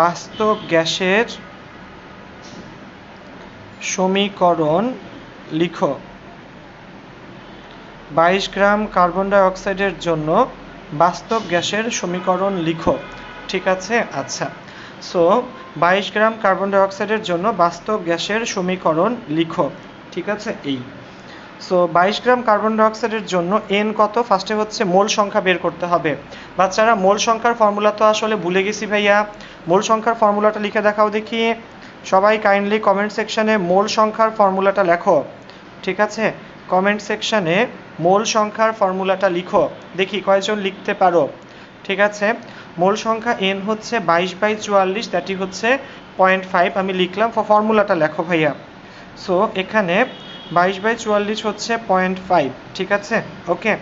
বাস্তব গ্যাসের সমীকরণ লিখো। 22 গ্রাম কার্বন ডাই অক্সাইডের জন্য বাস্তব গ্যাসের সমীকরণ লিখো। ঠিক আছে, আচ্ছা, সো 22 গ্রাম কার্বন ডাই অক্সাইডের জন্য বাস্তব গ্যাসের সমীকরণ লিখো। ঠিক আছে, সো 22 গ্রাম কার্বন ডাই অক্সাইডের জন্য এন কত? ফার্স্টে হচ্ছে মোল সংখ্যা বের করতে হবে। বাচ্চারা মোল সংখ্যার ফর্মুলা তো আসলে ভুলে গেছি ভাইয়া, মোল সংখ্যার ফর্মুলাটা লিখে দেখাও দেখি। সবাই কাইন্ডলি কমেন্ট সেকশনে মোল সংখ্যার ফর্মুলাটা লেখো। ঠিক আছে, কমেন্ট সেকশনে মোল সংখ্যার ফর্মুলাটা লিখো, দেখি কয়জন লিখতে পারো। ঠিক আছে, মোল সংখ্যা এন হচ্ছে 22/44, দ্যাটি হচ্ছে 0.5। আমি লিখলাম, ফর্মুলাটা লেখো ভাইয়া। সো এখানে 22/44 হচ্ছে 0.5। ঠিক আছে, ওকে,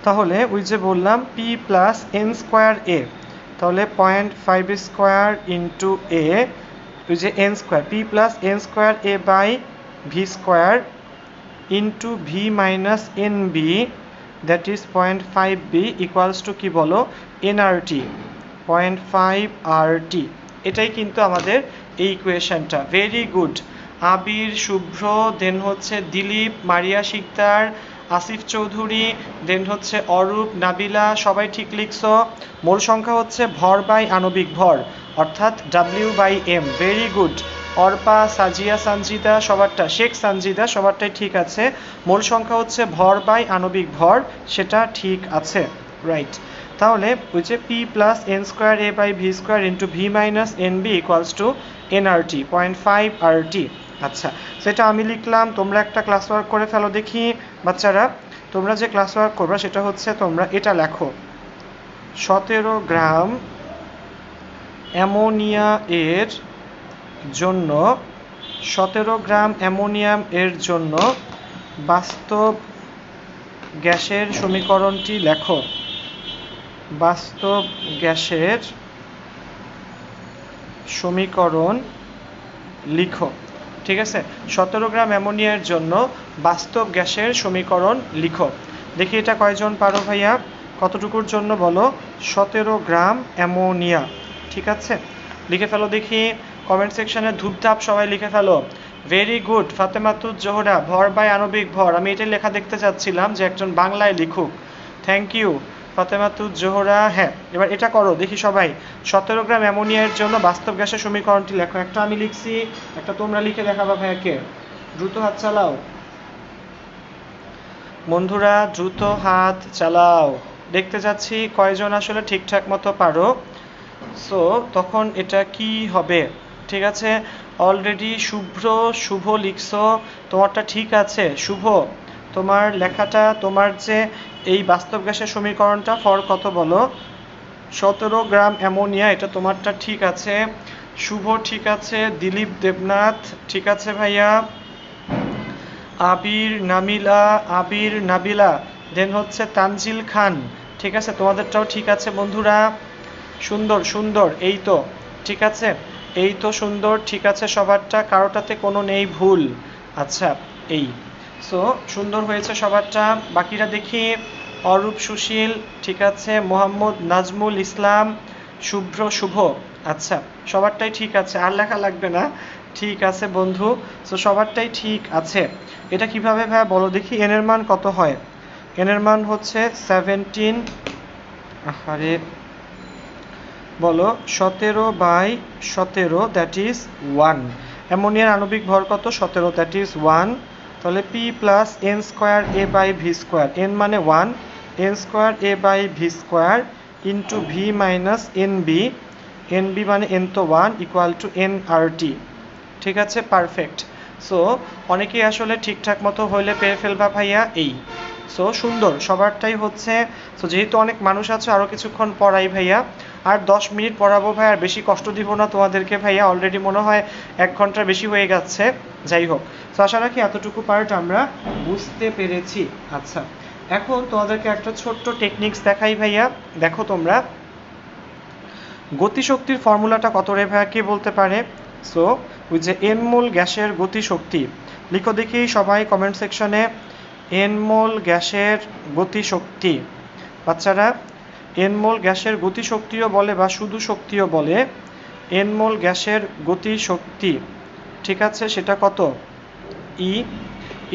তাহলে ওই যে বললাম p plus N square a, তাহলে 0.5 স্কোয়ার ইন্টু এ, ওই যে n square, p plus N square A by V square into V minus N b, that is 0.5 b equals to কি বলো? NRT, 0.5 RT. এটাই কিন্তু আমাদের এই ইকুয়েশনটা। ভেরি গুড, আবির, শুভ্র, দেন হচ্ছে দিলীপ, মারিয়া শিকদার, আসিফ চৌধুরী, দেন হচ্ছে অরূপ, নাবিলা, সবাই ঠিক লিখছো। মোল সংখ্যা হচ্ছে ভর বাই আণবিক ভর, অর্থাৎ W/M। ভেরি গুড, অর্পা, সাজিয়া, সঞ্জিদা, সবারটা, শেখ সঞ্জিদা, সবারটাই ঠিক আছে। মোল সংখ্যা হচ্ছে ভর বাই আণবিক ভর, সেটা ঠিক আছে, রাইট। তাহলে ওই যে p plus N square A by V square into V minus N B equals to nRT, 0.5 RT. আচ্ছা, সেটা আমি লিখলাম, তোমরা একটা ক্লাস ওয়ার্ক করে ফেলো দেখি। বাচ্চারা, তোমরা যে ক্লাস ওয়ার্ক করবে সেটা হচ্ছে তোমরা এটা লেখো, 17 গ্রাম অ্যামোনিয়া এর জন্য 17 গ্রাম অ্যামোনিয়াম এর জন্য বাস্তব গ্যাসের সমীকরণটি লেখো। বাস্তব গ্যাসের সমীকরণ লিখো। ঠিক আছে, 17 গ্রাম অ্যামোনিয়ার জন্য বাস্তব গ্যাসের সমীকরণ লিখো। দেখি এটা কয়জন পারো ভাইয়া? কতটুকুর জন্য বলো? 17 গ্রাম অ্যামোনিয়া। ঠিক আছে, লিখে ফেলো দেখি কমেন্ট সেকশনে, ধূপধাপ সবাই লিখে ফেলো। ভেরি গুড, ফাতেমাতুজ জোহরা, ভর বাই আণবিক ভর। আমি এটাই লেখা দেখতে চাচ্ছিলাম যে একজন বাংলায় লিখুক। Thank you Fatematuz Zohra. হ্যাঁ, এবার এটা করো দেখি সবাই, 17 গ্রাম অ্যামোনিয়ার জন্য বাস্তব গ্যাসের সমীকরণটি লেখো। একটা আমি লিখছি, একটা তোমরা লিখে দেখাবা ভাইয়াকে। দ্রুত হাত চালাও বন্ধুরা, দ্রুত হাত চালাও। দেখতে যাচ্ছি কয়জন আসলে ঠিকঠাক মতো পারো। সো তখন এটা কি হবে? ঠিক আছে, অলরেডি শুভ্র শুভ লিখছো, তোমারটা ঠিক আছে শুভ। তোমার লেখাটা, তোমার যে এই বাস্তব গ্যাসের সমীকরণটা ফর কত বলো, 17 গ্রাম অ্যামোনিয়া, এটা তোমারটা ঠিক আছে। শুভ ঠিক আছে, দিলীপ দেবনাথ ঠিক আছে ভাইয়া, আবির নাবিলা, দেন হচ্ছে তানজিল খান ঠিক আছে, তোমাদেরটাও ঠিক আছে বন্ধুরা। সুন্দর সুন্দর, এই তো ঠিক আছে, এই তো সুন্দর ঠিক আছে সবারটা, কারোটাতে কোনো নেই ভুল। আচ্ছা এই সো সুন্দর হয়েছে সবারটা। বাকিরা দেখি, অরূপ সুশীল ঠিক আছে, মোহাম্মদ নাজমুল ইসলাম, শুভ্র শুভ, আচ্ছা সবারটাই ঠিক আছে, আর লেখা লাগবে না, ঠিক আছে বন্ধু। সো সবারটাই ঠিক আছে। এটা কিভাবে ভাইয়া বলো দেখি, এন এর মান কত হয়? এন এর মান হচ্ছে 17, আরে বলো 17/17, দ্যাট ইজ 1। অ্যামোনিয়ার আণবিক ভর কত? 17, দ্যাট ইজ 1। তাহলে p plus N square A by V square, n মানে 1, n square A by V square into V minus N b, n b মানে এন তো 1, equal to n R T. ঠিক আছে, perfect. So অনেকেই আসলে ঠিকঠাক মতো হইলে পেয়ে ফেলবা ভাইয়া এই। সো সুন্দর সবারটাই হচ্ছে। সো যেহেতু অনেক মানুষ আছে, আরও কিছুক্ষণ পড়াই ভাইয়া, আর 10 মিনিট পড়াবো ভাই, আর বেশি কষ্ট দিব না তোমাদেরকে ভাইয়া, অলরেডি মনে হয় 1 ঘন্টার বেশি হয়ে যাচ্ছে। যাই হোক, তো আশা রাখি এতটুকু পার্ট আমরা বুঝতে পেরেছি। আচ্ছা, এখন তোমাদেরকে একটা ছোট্ট টেকনিক্স দেখাই ভাইয়া, দেখো তোমরা গতিশক্তির ফর্মুলাটা কত রে ভাইয়া, কে বলতে পারে? সো ওই যে এন মোল গ্যাসের গতিশক্তি, লিখো দেখি সবাই কমেন্ট সেকশনে, এন মোল গ্যাসের গতিশক্তি। বাচ্চারা, এন মোল গ্যাসের গতিশক্তিও বলে বা শুধু শক্তিও বলে, এন মোল গ্যাসের গতিশক্তি ঠিক আছে, সেটা কত? ই,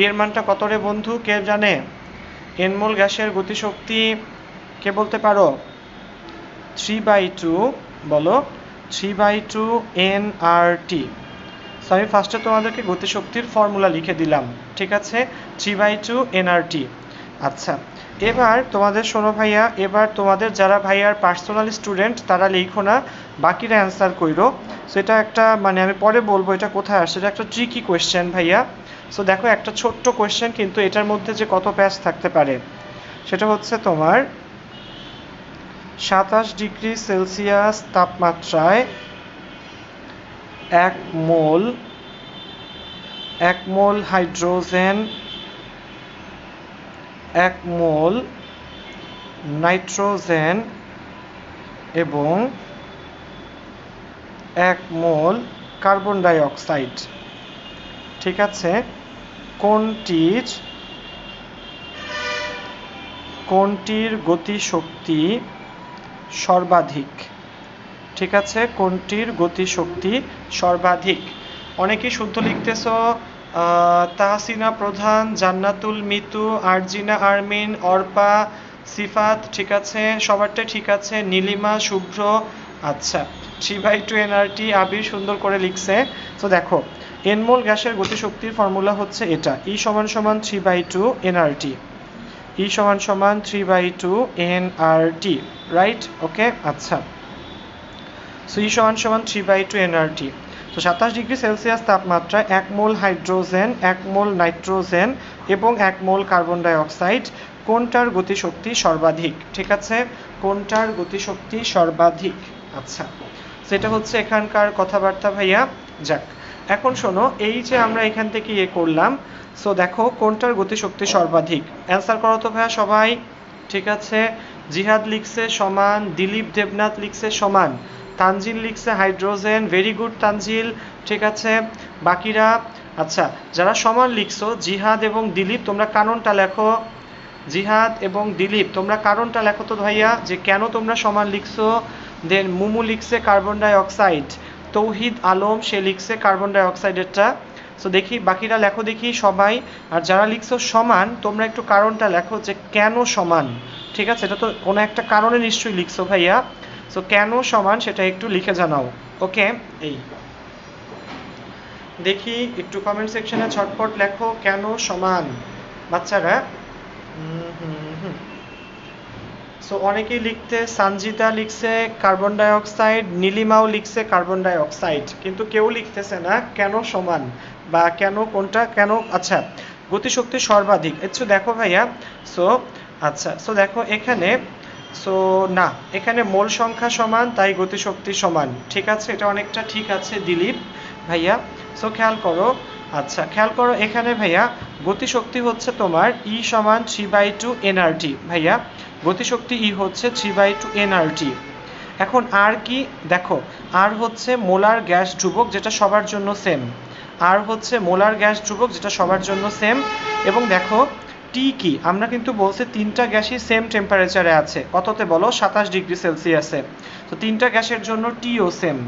এর মানটা কত রে বন্ধু, কে জানে? এন মোল গ্যাসের গতিশক্তি কে বলতে পারো? 3/2, বলো 3/2 এন আর টি। সো আমি ফার্স্টে তোমাদেরকে গতিশক্তির ফর্মুলা লিখে দিলাম, ঠিক আছে, 3/2 এন আর টি। আচ্ছা, এবার তোমাদের শোনো ভাইয়া, এবার তোমাদের যারা ভাইয়ার পার্সোনাল স্টুডেন্ট তারা লিখো না, বাকিরা অ্যান্সার কইরো। সো এটা একটা মানে আমি পরে বলবো এটা কোথায় আসছে, এটা একটা ট্রিকি কোয়েশ্চেন ভাইয়া। সো দেখো একটা ছোট্ট কোয়েশ্চেন, কিন্তু এটার মধ্যে যে কত প্যাচ থাকতে পারে সেটা হচ্ছে তোমার 27 ডিগ্রি সেলসিয়াস তাপমাত্রায় 1 মোল হাইড্রোজেন, 1 মোল নাইট্রোজেন এবং 1 মোল কার্বন ডাই অক্সাইড, ঠিক আছে, কোনটির গতিশক্তি সর্বাধিক? ঠিক আছে, কোনটির গতিশক্তি সর্বাধিক? অনেকেই শুদ্ধ লিখতেছ, তাহসিনা প্রধান, জান্নাতুল মিতু, আরজিনা আরমিন, অর্পা, সিফাত, ঠিক আছে সবারটাই ঠিক আছে, নীলিমা, শুভ্র, আচ্ছা 3/2 এনআরটি, আবির সুন্দর করে লিখছে। তো দেখো এনমোল গ্যাসের গতিশক্তির ফর্মুলা হচ্ছে এটা, ই সমান সমান 3/2 এনআরটি, ই সমান সমান 3/2 এনআরটি, রাইট? ওকে, আচ্ছা, সো ই সমান সমান 3/2 এনআরটি। তো 27 ডিগ্রি সেলসিয়াস তাপমাত্রায় 1 মোল হাইড্রোজেন, 1 মোল নাইট্রোজেন এবং 1 মোল কার্বন ডাই অক্সাইড, কোনটার গতিশক্তি সর্বাধিক? ঠিক আছে, কোনটার গতিশক্তি সর্বাধিক? আচ্ছা, সেটা হচ্ছে এখানকার কথাবার্তা ভাইয়া। যাক, এখন শোনো, এই যে আমরা এখান থেকে ইয়ে করলাম, সো দেখো কোনটার গতিশক্তি সর্বাধিক, অ্যান্সার করো তো ভাইয়া সবাই। ঠিক আছে, জিহাদ লিখছে সমান, দিলীপ দেবনাথ লিখছে সমান, তানজিল লিখছে হাইড্রোজেন, ভেরি গুড তানজিল, ঠিক আছে। বাকিরা, আচ্ছা যারা সমান লিখছো, জিহাদ এবং দিলীপ তোমরা কারণটা লেখো, জিহাদ এবং দিলীপ তোমরা কারণটা লেখো তো ভাইয়া, যে কেন তোমরা সমান লিখছো। দেন মুমু লিখছে কার্বন ডাই অক্সাইড, তৌহিদ আলম সে লিখছে কার্বন ডাই অক্সাইডেরটা। সো দেখি বাকিরা লেখো দেখি সবাই, আর যারা লিখছো সমান তোমরা একটু কারণটা লেখো যে কেন সমান, ঠিক আছে, এটা তো কোনো একটা কারণে নিশ্চয়ই লিখছো ভাইয়া। সো কেন সমান সেটা একটু লিখে জানাও, ওকে। এই দেখি একটু কমেন্ট সেকশনে ছটপট লেখো কেন সমান বাচ্চারা। সো অনেকেই লিখতে সঞ্জিতা লিখছে কার্বন ডাই অক্সাইড, নীলিমাও লিখছে কার্বন ডাই অক্সাইড, কিন্তু কেউ লিখতেছে না কেন সমান বা কেন কোনটা কেন। আচ্ছা, গতিশক্তি সর্বাধিক, একটু দেখো ভাইয়া। সো আচ্ছা, সো দেখো এখানে, সো না, এখানে মোল সংখ্যা সমান তাই গতিশক্তি সমান, ঠিক আছে, এটা অনেকটা ঠিক আছে দিলীপ ভাইয়া। সো খেয়াল করো, আচ্ছা খেয়াল করো এখানে ভাইয়া গতিশক্তি হচ্ছে তোমার ই সমান 3/2 এনআরটি ভাইয়া, গতিশক্তি ই হচ্ছে 3/2 এনআরটি। এখন আর কি দেখো, আর হচ্ছে মোলার গ্যাস ধ্রুবক যেটা সবার জন্য সেম, আর হচ্ছে মোলার গ্যাস ধ্রুবক যেটা সবার জন্য সেম। এবং দেখো টি কি, আমরা কিন্তু বলছি তিনটা গ্যাসই সেম টেম্পারেচারে আছে, কততে বলো 27 ডিগ্রি সেলসিয়াসে, তো তিনটা গ্যাসের জন্য টিও সেম।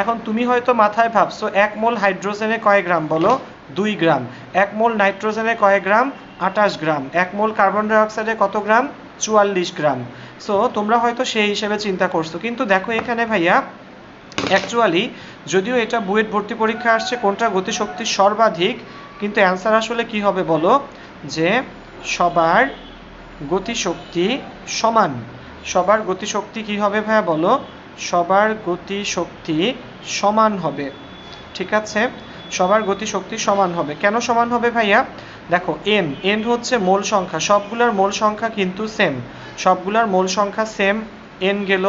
এখন তুমি হয়তো মাথায় ভাবছো 1 মোল হাইড্রোজেনে কয় গ্রাম, বলো 2 গ্রাম, 1 মোল নাইট্রোজেনে কয় গ্রাম, 28 গ্রাম, 1 মোল কার্বন ডাই অক্সাইডে কত গ্রাম, 44 গ্রাম। সো তোমরা হয়তো সেই হিসেবে চিন্তা করছো, কিন্তু দেখো এখানে ভাইয়া অ্যাকচুয়ালি যদিও এটা বুয়েট ভর্তি পরীক্ষা আসছে কোনটা গতিশক্তি সর্বাধিক, কিন্তু অ্যান্সার আসলে কি হবে বলো, যে সবার গতিশক্তি সমান। সবার গতিশক্তি কি হবে ভাইয়া বলো, সবার গতিশক্তি সমান হবে, ঠিক আছে, সবার গতিশক্তি সমান হবে। কেন সমান হবে ভাইয়া, দেখো এন, এন হচ্ছে মোল সংখ্যা, সবগুলার মোল সংখ্যা কিন্তু সেম, সবগুলার মোল সংখ্যা সেম, এন গেল।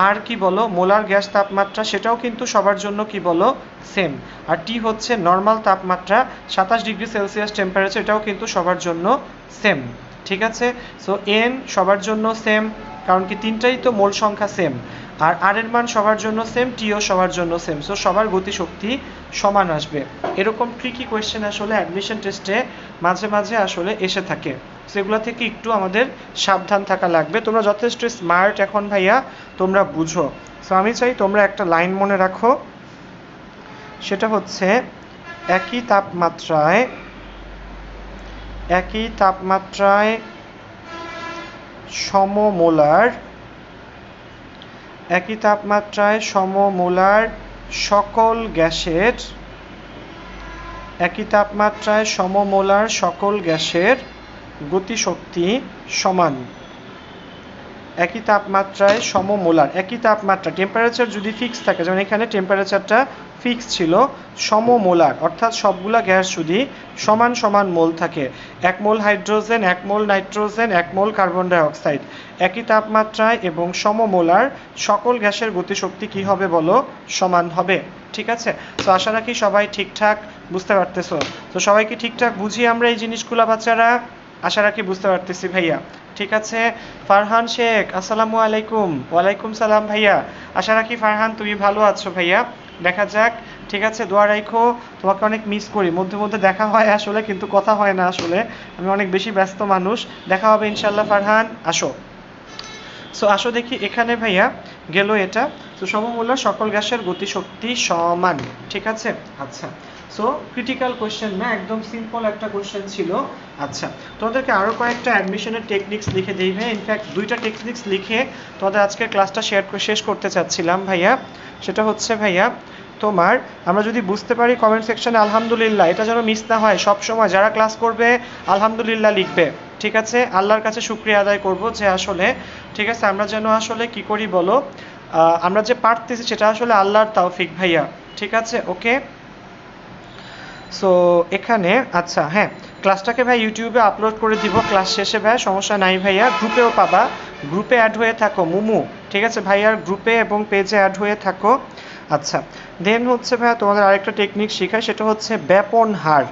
আর কি বলো, মোলার গ্যাস তাপমাত্রা সেটাও কিন্তু সবার জন্য কি বলো সেম। আর টি হচ্ছে নর্মাল তাপমাত্রা 27 ডিগ্রি সেলসিয়াস টেম্পারেচার, এটাও কিন্তু সবার জন্য সেম, ঠিক আছে। সো এন সবার জন্য সেম, কারণ কি তিনটাই তো মোল সংখ্যা সেম, আর আর এর মান সবার জন্য সেম, টিও সবার জন্য সেম, সো সবার গতিশক্তি সমান আসবে। এরকম ট্রিকি কোয়েশ্চেন আসলে অ্যাডমিশন টেস্টে মাঝে মাঝে আসলে এসে থাকে, সেগুলো থেকে একটু আমাদের সাবধান থাকা লাগবে। তোমরা যথেষ্ট স্মার্ট এখন ভাইয়া, তোমরা বুঝো। সো আমি চাই তোমরা একটা লাইন মনে রাখো, সেটা হচ্ছে একই তাপমাত্রায়, একই তাপমাত্রায় সমমোলার, একই তাপমাত্রায় সমমোলার সকল গ্যাসের, একই তাপমাত্রায় সমমোলার সকল গ্যাসের গতিশক্তি সমান। একই তাপমাত্রায় সমমোলার, একই তাপমাত্রা, টেম্পারেচার যদি ফিক্স থাকে, যেমন এখানে টেম্পারেচারটা ফিক্স ছিল, সমমোলার অর্থাৎ সবগুলা গ্যাস যদি সমান সমান মোল থাকে, 1 mole hydrogen, 1 mole nitrogen, 1 mole carbon dioxide, একই তাপমাত্রায় এবং সমমোলার সকল গ্যাসের গতিশক্তি কি হবে বলো, সমান হবে, ঠিক আছে। তো আশা রাখি সবাই ঠিকঠাক বুঝতে পারতেছো। তো সবাইকে ঠিকঠাক বুঝি আমরা এই জিনিসগুলো বাচ্চারা, আশা রাখি বুঝতে পারতেছি ভাইয়া, ঠিক আছে। ফারহান শেখ আসসালামু আলাইকুম। ওয়ালাইকুম সালাম ভাইয়া, আশা রাখি ফারহান তুমি ভালো আছো ভাইয়া, দেখা যাক, ঠিক আছে, দোয়া রাখো। তোমাকে অনেক মিস করি, মধ্যে মধ্যে দেখা হয় আসলে, কিন্তু কথা হয় না আসলে, আমি অনেক বেশি ব্যস্ত মানুষ, দেখা হবে ইনশাল্লাহ ফারহান, আসো। সো আসো দেখি এখানে ভাইয়া গেল এটা, তো সমমূল্য সকল গ্যাসের গতিশক্তি সমান, ঠিক আছে। আচ্ছা, সো ক্রিটিক্যাল কোয়েশ্চেন না, একদম সিম্পল একটা কোয়েশ্চেন ছিল। আচ্ছা, তোমাদেরকে আরও কয়েকটা অ্যাডমিশনের টেকনিক্স লিখে দিই ভাই, ইনফ্যাক্ট 2টা টেকনিক্স লিখে তোমাদের আজকের ক্লাসটা শেষ করতে চাচ্ছিলাম ভাইয়া। সেটা হচ্ছে ভাইয়া তোমার, আমরা যদি বুঝতে পারি কমেন্ট সেকশনে আলহামদুলিল্লাহ, এটা যেন মিস না হয়, সব সময় যারা ক্লাস করবে আলহামদুলিল্লাহ লিখবে, ঠিক আছে। আল্লাহর কাছে শুকরিয়া আদায় করব যে আসলে, ঠিক আছে, আমরা যেন আসলে কি করি বলো, আমরা যে পারতেছি সেটা আসলে আল্লাহর তৌফিক ভাইয়া, ঠিক আছে, ওকে। সো এখানে আচ্ছা হ্যাঁ, ক্লাসটাকে ভাই ইউটিউবে আপলোড করে দিব ক্লাস শেষে ভাই, সমস্যা নাই ভাইয়া, গ্রুপেও পাবা, গ্রুপে অ্যাড হয়ে থাকো মুমু, ঠিক আছে ভাইয়ার গ্রুপে এবং পেজে অ্যাড হয়ে থাকো। আচ্ছা, দেন হচ্ছে ভাইয়া তোমাদের আরেকটা টেকনিক শেখায়, সেটা হচ্ছে ব্যাপন হার।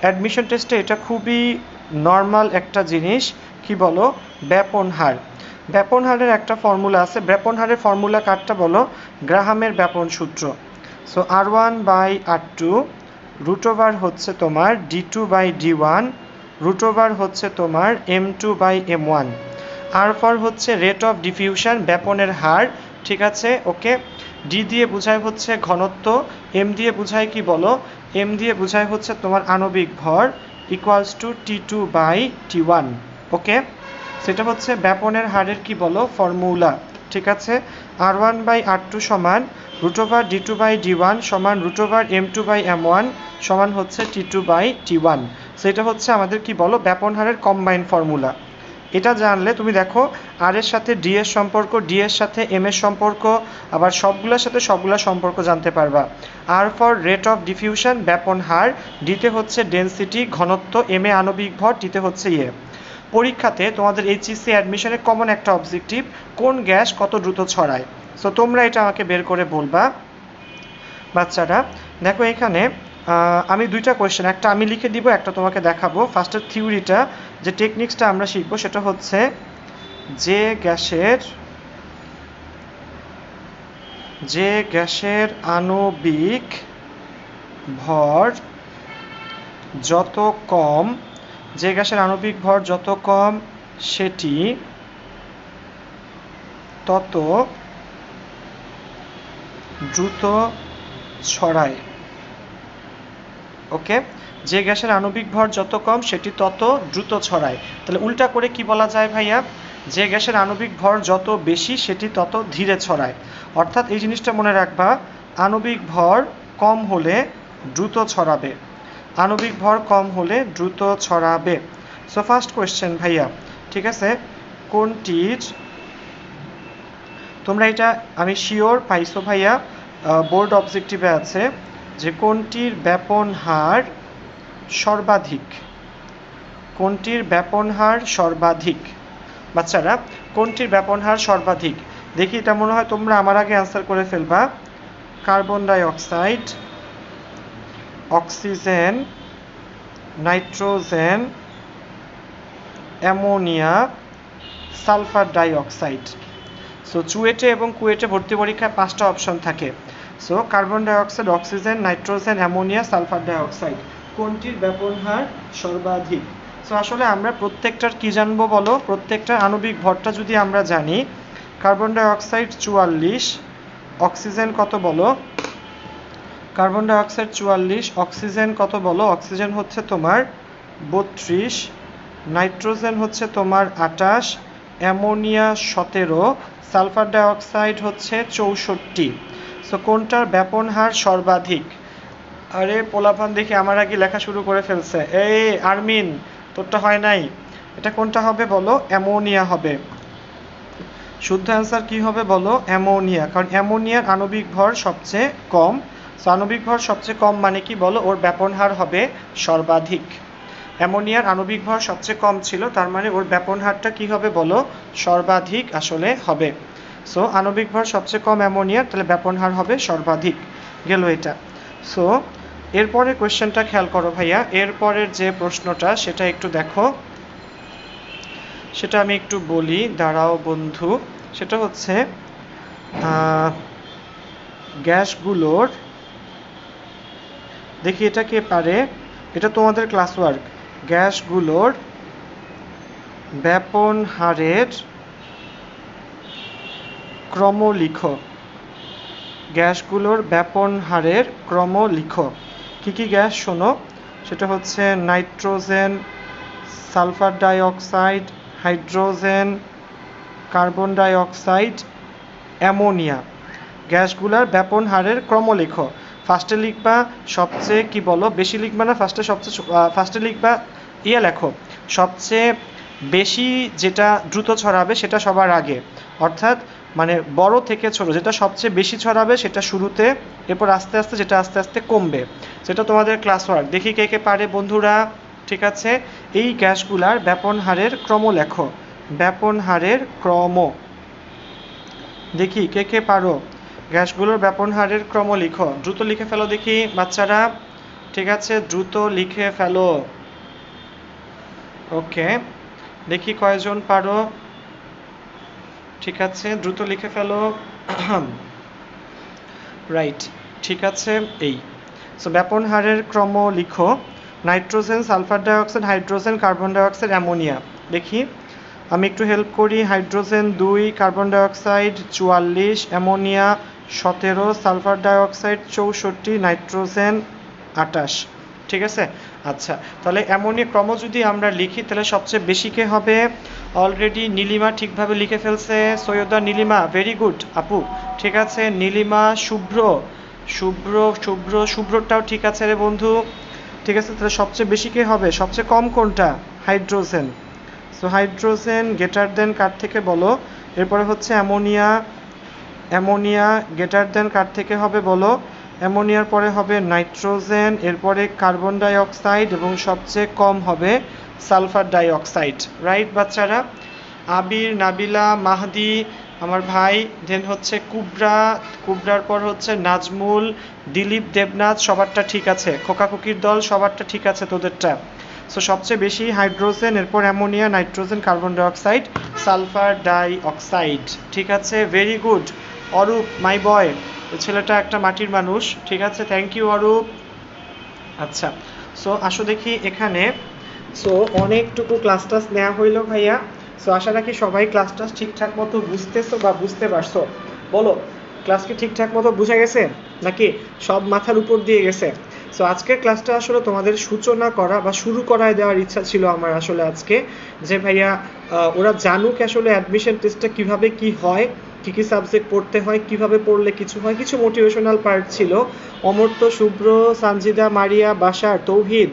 অ্যাডমিশন টেস্টে এটা খুবই নর্মাল একটা জিনিস, কি বলো, ব্যাপন হার। ব্যাপন হারের একটা ফর্মুলা আছে, ব্যাপন হারের ফর্মুলা কারটা বলো, গ্রাহামের ব্যাপন সূত্র। সো R1/R2 রুট ওভার হচ্ছে তোমার D2/D1, রুট ওভার হচ্ছে তোমার M2/M1। R4 হচ্ছে রেট অফ ডিফিউশন, ব্যাপনের হার, ঠিক আছে, ওকে। ডি দিয়ে বোঝায় হচ্ছে ঘনত্ব, এম দিয়ে বোঝায় কি বলো, এম দিয়ে বোঝায় হচ্ছে তোমার আণবিক ভর, ইকুয়ালস টু T2/T1, ওকে। সেটা হচ্ছে ব্যাপনের হারের কি বলো ফর্মুলা, ঠিক আছে। R1/R2 সমান রুট ওভার D2/D1 সমান রুট ওভার M2/M1 সমান হচ্ছে T2/T1। সেটা হচ্ছে আমাদের কি বলো ব্যাপন হারের কম্বাইন্ড ফর্মুলা। এটা জানলে তুমি দেখো আর এর সাথে ডি এর সম্পর্ক, ডি এর সাথে এম এর সম্পর্ক, আবার সবগুলোর সাথে সবগুলো সম্পর্ক জানতে পারবা। আর ফর রেট অফ ডিফিউশন ব্যাপন হার, ডিতে হচ্ছে ডেনসিটি ঘনত্ব, এম এ আণবিক ভর, ডিতে হচ্ছে ইয়ে। পরীক্ষাতে তোমাদের এইচএসসি অ্যাডমিশনে কমন একটা অবজেক্টিভ, কোন গ্যাস কত দ্রুত ছড়ায়। সো তোমরা এটা আমাকে বের করে বলবা বাচ্চারা। দেখো এখানে আমি দুইটা কোয়েশ্চেন, একটা আমি লিখে দিব, একটা তোমাকে দেখাবো। ফার্স্টের থিওরিটা, যে টেকনিক্সটা আমরা শিখবো সেটা হচ্ছে যে গ্যাসের আণবিক ভর যত কম, যে গ্যাসের আণবিক ভর যত কম সেটি তত দ্রুত ছড়ায়। ওকে, যে গ্যাসের আণবিক ভর যত কম সেটি তত দ্রুত ছড়ায়। তাহলে উল্টা করে কি বলা যায় ভাইয়া, যে গ্যাসের আণবিক ভর যত বেশি সেটি তত ধীরে ছড়ায়। অর্থাৎ এই জিনিসটা মনে রাখবা, আণবিক ভর কম হলে দ্রুত ছড়াবে, আণবিক ভর কম হলে দ্রুত ছড়াবে। সো ফার্স্ট কোয়েশ্চেন ভাইয়া, ঠিক আছে, কোনটির, তোমরা এটা আমি শিওর পাইছো ভাইয়া, বোর্ড অবজেক্টিভে আছে, যে কোনটির ব্যাপন হার সর্বাধিক, কোনটির ব্যাপন হার সর্বাধিক। বাচ্চারা কোনটির ব্যাপন হার সর্বাধিক, দেখি এটা মনে হয় তোমরা আমার আগে অ্যান্সার করে ফেলবা। Carbon dioxide, oxygen, nitrogen, ammonia, sulphur dioxide. So চুয়েটে এবং কুয়েটে ভর্তি পরীক্ষায় 5টা অপশন থাকে। So carbon dioxide, oxygen, nitrogen, ammonia, sulphur dioxide, কোনটির ব্যাপন হার সর্বাধিক। সো আসলে আমরা প্রত্যেকটার কি জানবো বলো, প্রত্যেকটার আণবিক ভরটা যদি আমরা জানি, কার্বন ডাই অক্সাইড 44, অক্সিজেন কত বলো, কার্বন ডাই অক্সাইড 44, অক্সিজেন কত বলো, অক্সিজেন হচ্ছে তোমার 32, নাইট্রোজেন হচ্ছে তোমার 28, অ্যামোনিয়া 17, সালফার ডাই অক্সাইড হচ্ছে 64। সো কোনটার ব্যাপন হার সর্বাধিক। আরে পোলাপান দেখি আমার আগে লেখা শুরু করে ফেলছে, এই আরমিন তোরটা হয় নাই, এটা কোনটা হবে বলো, অ্যামোনিয়া হবে। শুদ্ধ অ্যান্সার কি হবে বলো, অ্যামোনিয়া, কারণ অ্যামোনিয়ার আণবিক ভর সবচেয়ে কম। সো আণবিক ভর সবচেয়ে কম মানে কি বলো, ওর ব্যাপন হার হবে সর্বাধিক। অ্যামোনিয়ার আণবিক ভর সবচেয়ে কম ছিল, তার মানে ওর ব্যাপন হারটা কি হবে বলো, সর্বাধিক আসলে হবে। সো আণবিক ভর সবচেয়ে কম অ্যামোনিয়ার, তাহলে ব্যাপন হার হবে সর্বাধিক, গেল এটা। সো এরপরে কোয়েশ্চেনটা খেয়াল করো ভাইয়া, এরপরের যে প্রশ্নটা সেটা একটু দেখো, সেটা আমি একটু বলি, দাঁড়াও বন্ধু। সেটা হচ্ছে গ্যাসগুলোর, দেখি এটা কে পারে, এটা তোমাদের ক্লাস ওয়ার্ক, গ্যাসগুলোর ব্যাপন হারের ক্রম লিখো, গ্যাসগুলোর ব্যাপন হারের ক্রম লিখো। কী কী গ্যাস শোনো, সেটা হচ্ছে nitrogen, sulphur die oxide, hydrogen, carbon die oxide, ammonia. গ্যাসগুলোর ব্যাপন হারের ক্রম লিখো। ফার্স্টে লিখবা সবচেয়ে কি বলো, বেশি লিখবা না, ফার্স্টে লিখবা ইয়ে লেখো, সবচেয়ে বেশি যেটা দ্রুত ছড়াবে সেটা সবার আগে, অর্থাৎ মানে বড় থেকে ছোট, যেটা সবচেয়ে বেশি ছড়াবে সেটা শুরুতে, এরপর আস্তে আস্তে যেটা আস্তে আস্তে কমবে। সেটা তোমাদের ক্লাস ওয়ার্ক, দেখি কে কে পারে বন্ধুরা। ঠিক আছে, এই গ্যাসগুলার ব্যাপন হারের ক্রম লেখো, ব্যাপন হারের ক্রম, দেখি কে কে পারো, গ্যাসগুলোর ব্যাপন হারের ক্রম লিখো, দ্রুত লিখে ফেলো দেখি বাচ্চারা। ঠিক আছে, দ্রুত লিখে ফেলো। ওকে, দেখি কয়জন পারো। ঠিক আছে, দ্রুত লিখে ফেলো। রাইট, ঠিক আছে। এই সো ব্যাপন হারের ক্রম লিখো, nitrogen, sulphur dioxide, hydrogen, carbon dioxide, ammonia. দেখি আমি একটু হেল্প করি, hydrogen 2, carbon dioxide 44, ammonia 17, sulphur dioxide 64, nitrogen 28। ঠিক আছে, আচ্ছা তাহলে অ্যামোনিয়া ক্রম যদি আমরা লিখি তাহলে সবচেয়ে বেশি কে হবে, অলরেডি নীলিমা ঠিকভাবে লিখে ফেলছে, সৈয়দা নীলিমা, ভেরি গুড আপু। ঠিক আছে, নীলিমা, শুভ্রটাও ঠিক আছে রে বন্ধু। ঠিক আছে, তাহলে সবচেয়ে বেশি কে হবে, সবচেয়ে কম কোনটা, hydrogen. So so hydrogen greater than কার থেকে বলো, এরপরে হচ্ছে অ্যামোনিয়া, অ্যামোনিয়া গ্রেটার দেন কার থেকে হবে বলো, অ্যামোনিয়ার পরে হবে নাইট্রোজেন, এরপরে কার্বন ডাই অক্সাইড এবং সবচেয়ে কম হবে সালফার ডাই অক্সাইড। রাইট বাচ্চারা? আবির, নাবিলা, মাহদি আমার ভাই, দেন হচ্ছে কুবরা, কুবরার পর হচ্ছে নাজমুল, দিলীপ, দেবনাথ, সবারটা ঠিক আছে। খোকাখুকির দল সবারটা ঠিক আছে তোদেরটা। সো সবচেয়ে বেশি হাইড্রোজেন, এরপর ammonia, nitrogen, carbon die oxide, sulphur die oxide. ঠিক আছে, ভেরি গুড। অরূপ মাই বয়, ছেলেটা একটা মাটির মানুষ। ঠিক আছে, থ্যাংক ইউ অরূপ। আচ্ছা, সো আসো দেখি এখানে। সো অনেকটুকু ক্লাস টাস নেওয়া হইলো ভাইয়া। সো আশা রাখি সবাই ক্লাস টাস ঠিকঠাক মতো বুঝতেছো বা বুঝতে পারছো। বলো, ক্লাস কি ঠিকঠাক মতো বুঝা গেছে নাকি সব মাথার উপর দিয়ে গেছে? সো আজকের ক্লাসটা আসলে তোমাদের সূচনা করা বা শুরু করায় দেওয়ার ইচ্ছা ছিল আমার আসলে আজকে, যে ভাইয়া ওরা জানুক আসলে অ্যাডমিশন টেস্টটা কিভাবে কি হয়, কী কী সাবজেক্ট পড়তে হয়, কিভাবে পড়লে কিছু হয়, কিছু মোটিভেশনাল পার্ট ছিল। অমর্ত্য, শুভ্র, সানজিদা, মারিয়া, বাশার, তৌহিদ,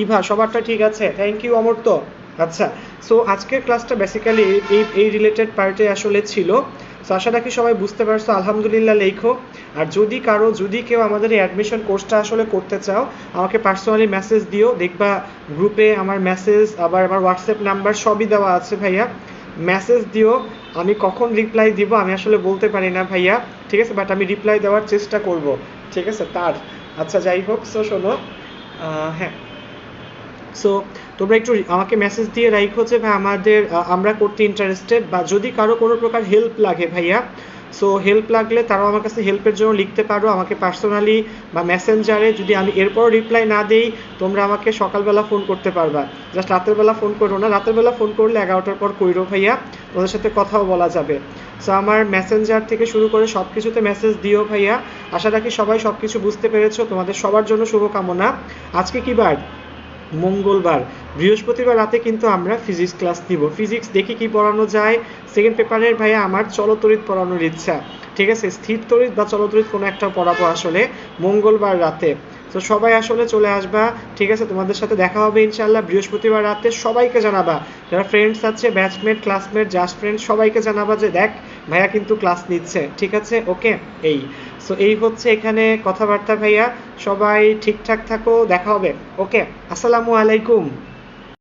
ইভা সবারটা ঠিক আছে, থ্যাংক ইউ অমর্ত্য। আচ্ছা, সো আজকের ক্লাসটা বেসিক্যালি এই রিলেটেড পার্টে আসলে ছিল। সো আশা রাখি সবাই বুঝতে পারছো, আলহামদুলিল্লাহ লেখো। আর যদি কেউ আমাদের এই অ্যাডমিশন কোর্সটা আসলে করতে চাও, আমাকে পার্সোনালি মেসেজ দিও, দেখবা গ্রুপে আমার মেসেজ আবার আমার হোয়াটসঅ্যাপ নাম্বার সবই দেওয়া আছে ভাইয়া। মেসেজ দিও, আমি কখন রিপ্লাই দিব আমি আসলে বলতে পারি না ভাইয়া, ঠিক আছে, বাট আমি রিপ্লাই দেওয়ার চেষ্টা করব, ঠিক আছে তার। আচ্ছা যাই হোক, সো শোনো, হ্যাঁ, সো তোমরা একটু আমাকে মেসেজ দিয়ে রাখো যে ভাই আমরা করতে ইন্টারেস্টেড, বা যদি কারো কোনো প্রকার হেল্প লাগে ভাইয়া, সো হেল্প লাগলে তারাও আমার কাছে হেল্পের জন্য লিখতে পারো আমাকে পার্সোনালি বা মেসেঞ্জারে। যদি আমি এরপর রিপ্লাই না দিই, তোমরা আমাকে সকালবেলা ফোন করতে পারবা, জাস্ট রাতের বেলা ফোন করো না, রাতের বেলা ফোন করলে 11টার পর কইরো ভাইয়া, ওদের সাথে কথাও বলা যাবে। সো আমার মেসেঞ্জার থেকে শুরু করে সব কিছুতে মেসেজ দিও ভাইয়া। আশা রাখি সবাই সব কিছু বুঝতে পেরেছো, তোমাদের সবার জন্য শুভকামনা। আজকে কি বার? মঙ্গলবার। বৃহস্পতিবার রাতে কিন্তু আমরা ফিজিক্স ক্লাস নিব। ফিজিক্স দেখি কি পড়ানো যায়। সেকেন্ড পেপারের ভাইয়া আমার চলতরিৎ পড়ানোর ইচ্ছা, ঠিক আছে, স্থির তড়িৎ বা চলতরিৎ কোনো একটা পড়াবো আসলে মঙ্গলবার রাতে। তো সবাই আসলে চলে আসবা, ঠিক আছে, তোমাদের সাথে দেখা হবে ইনশাল্লাহ বৃহস্পতিবার রাতে। সবাইকে জানাবা, যারা ফ্রেন্ডস আছে, ব্যাচমেট, ক্লাসমেট, জাস্ট ফ্রেন্ড, সবাইকে জানাবা যে দেখ ভাইয়া কিন্তু ক্লাস নিচ্ছে, ঠিক আছে, ওকে। এই সো এই হচ্ছে এখানে কথাবার্তা ভাইয়া, সবাই ঠিকঠাক থাকো, দেখা হবে, ওকে, আসসালামু আলাইকুম।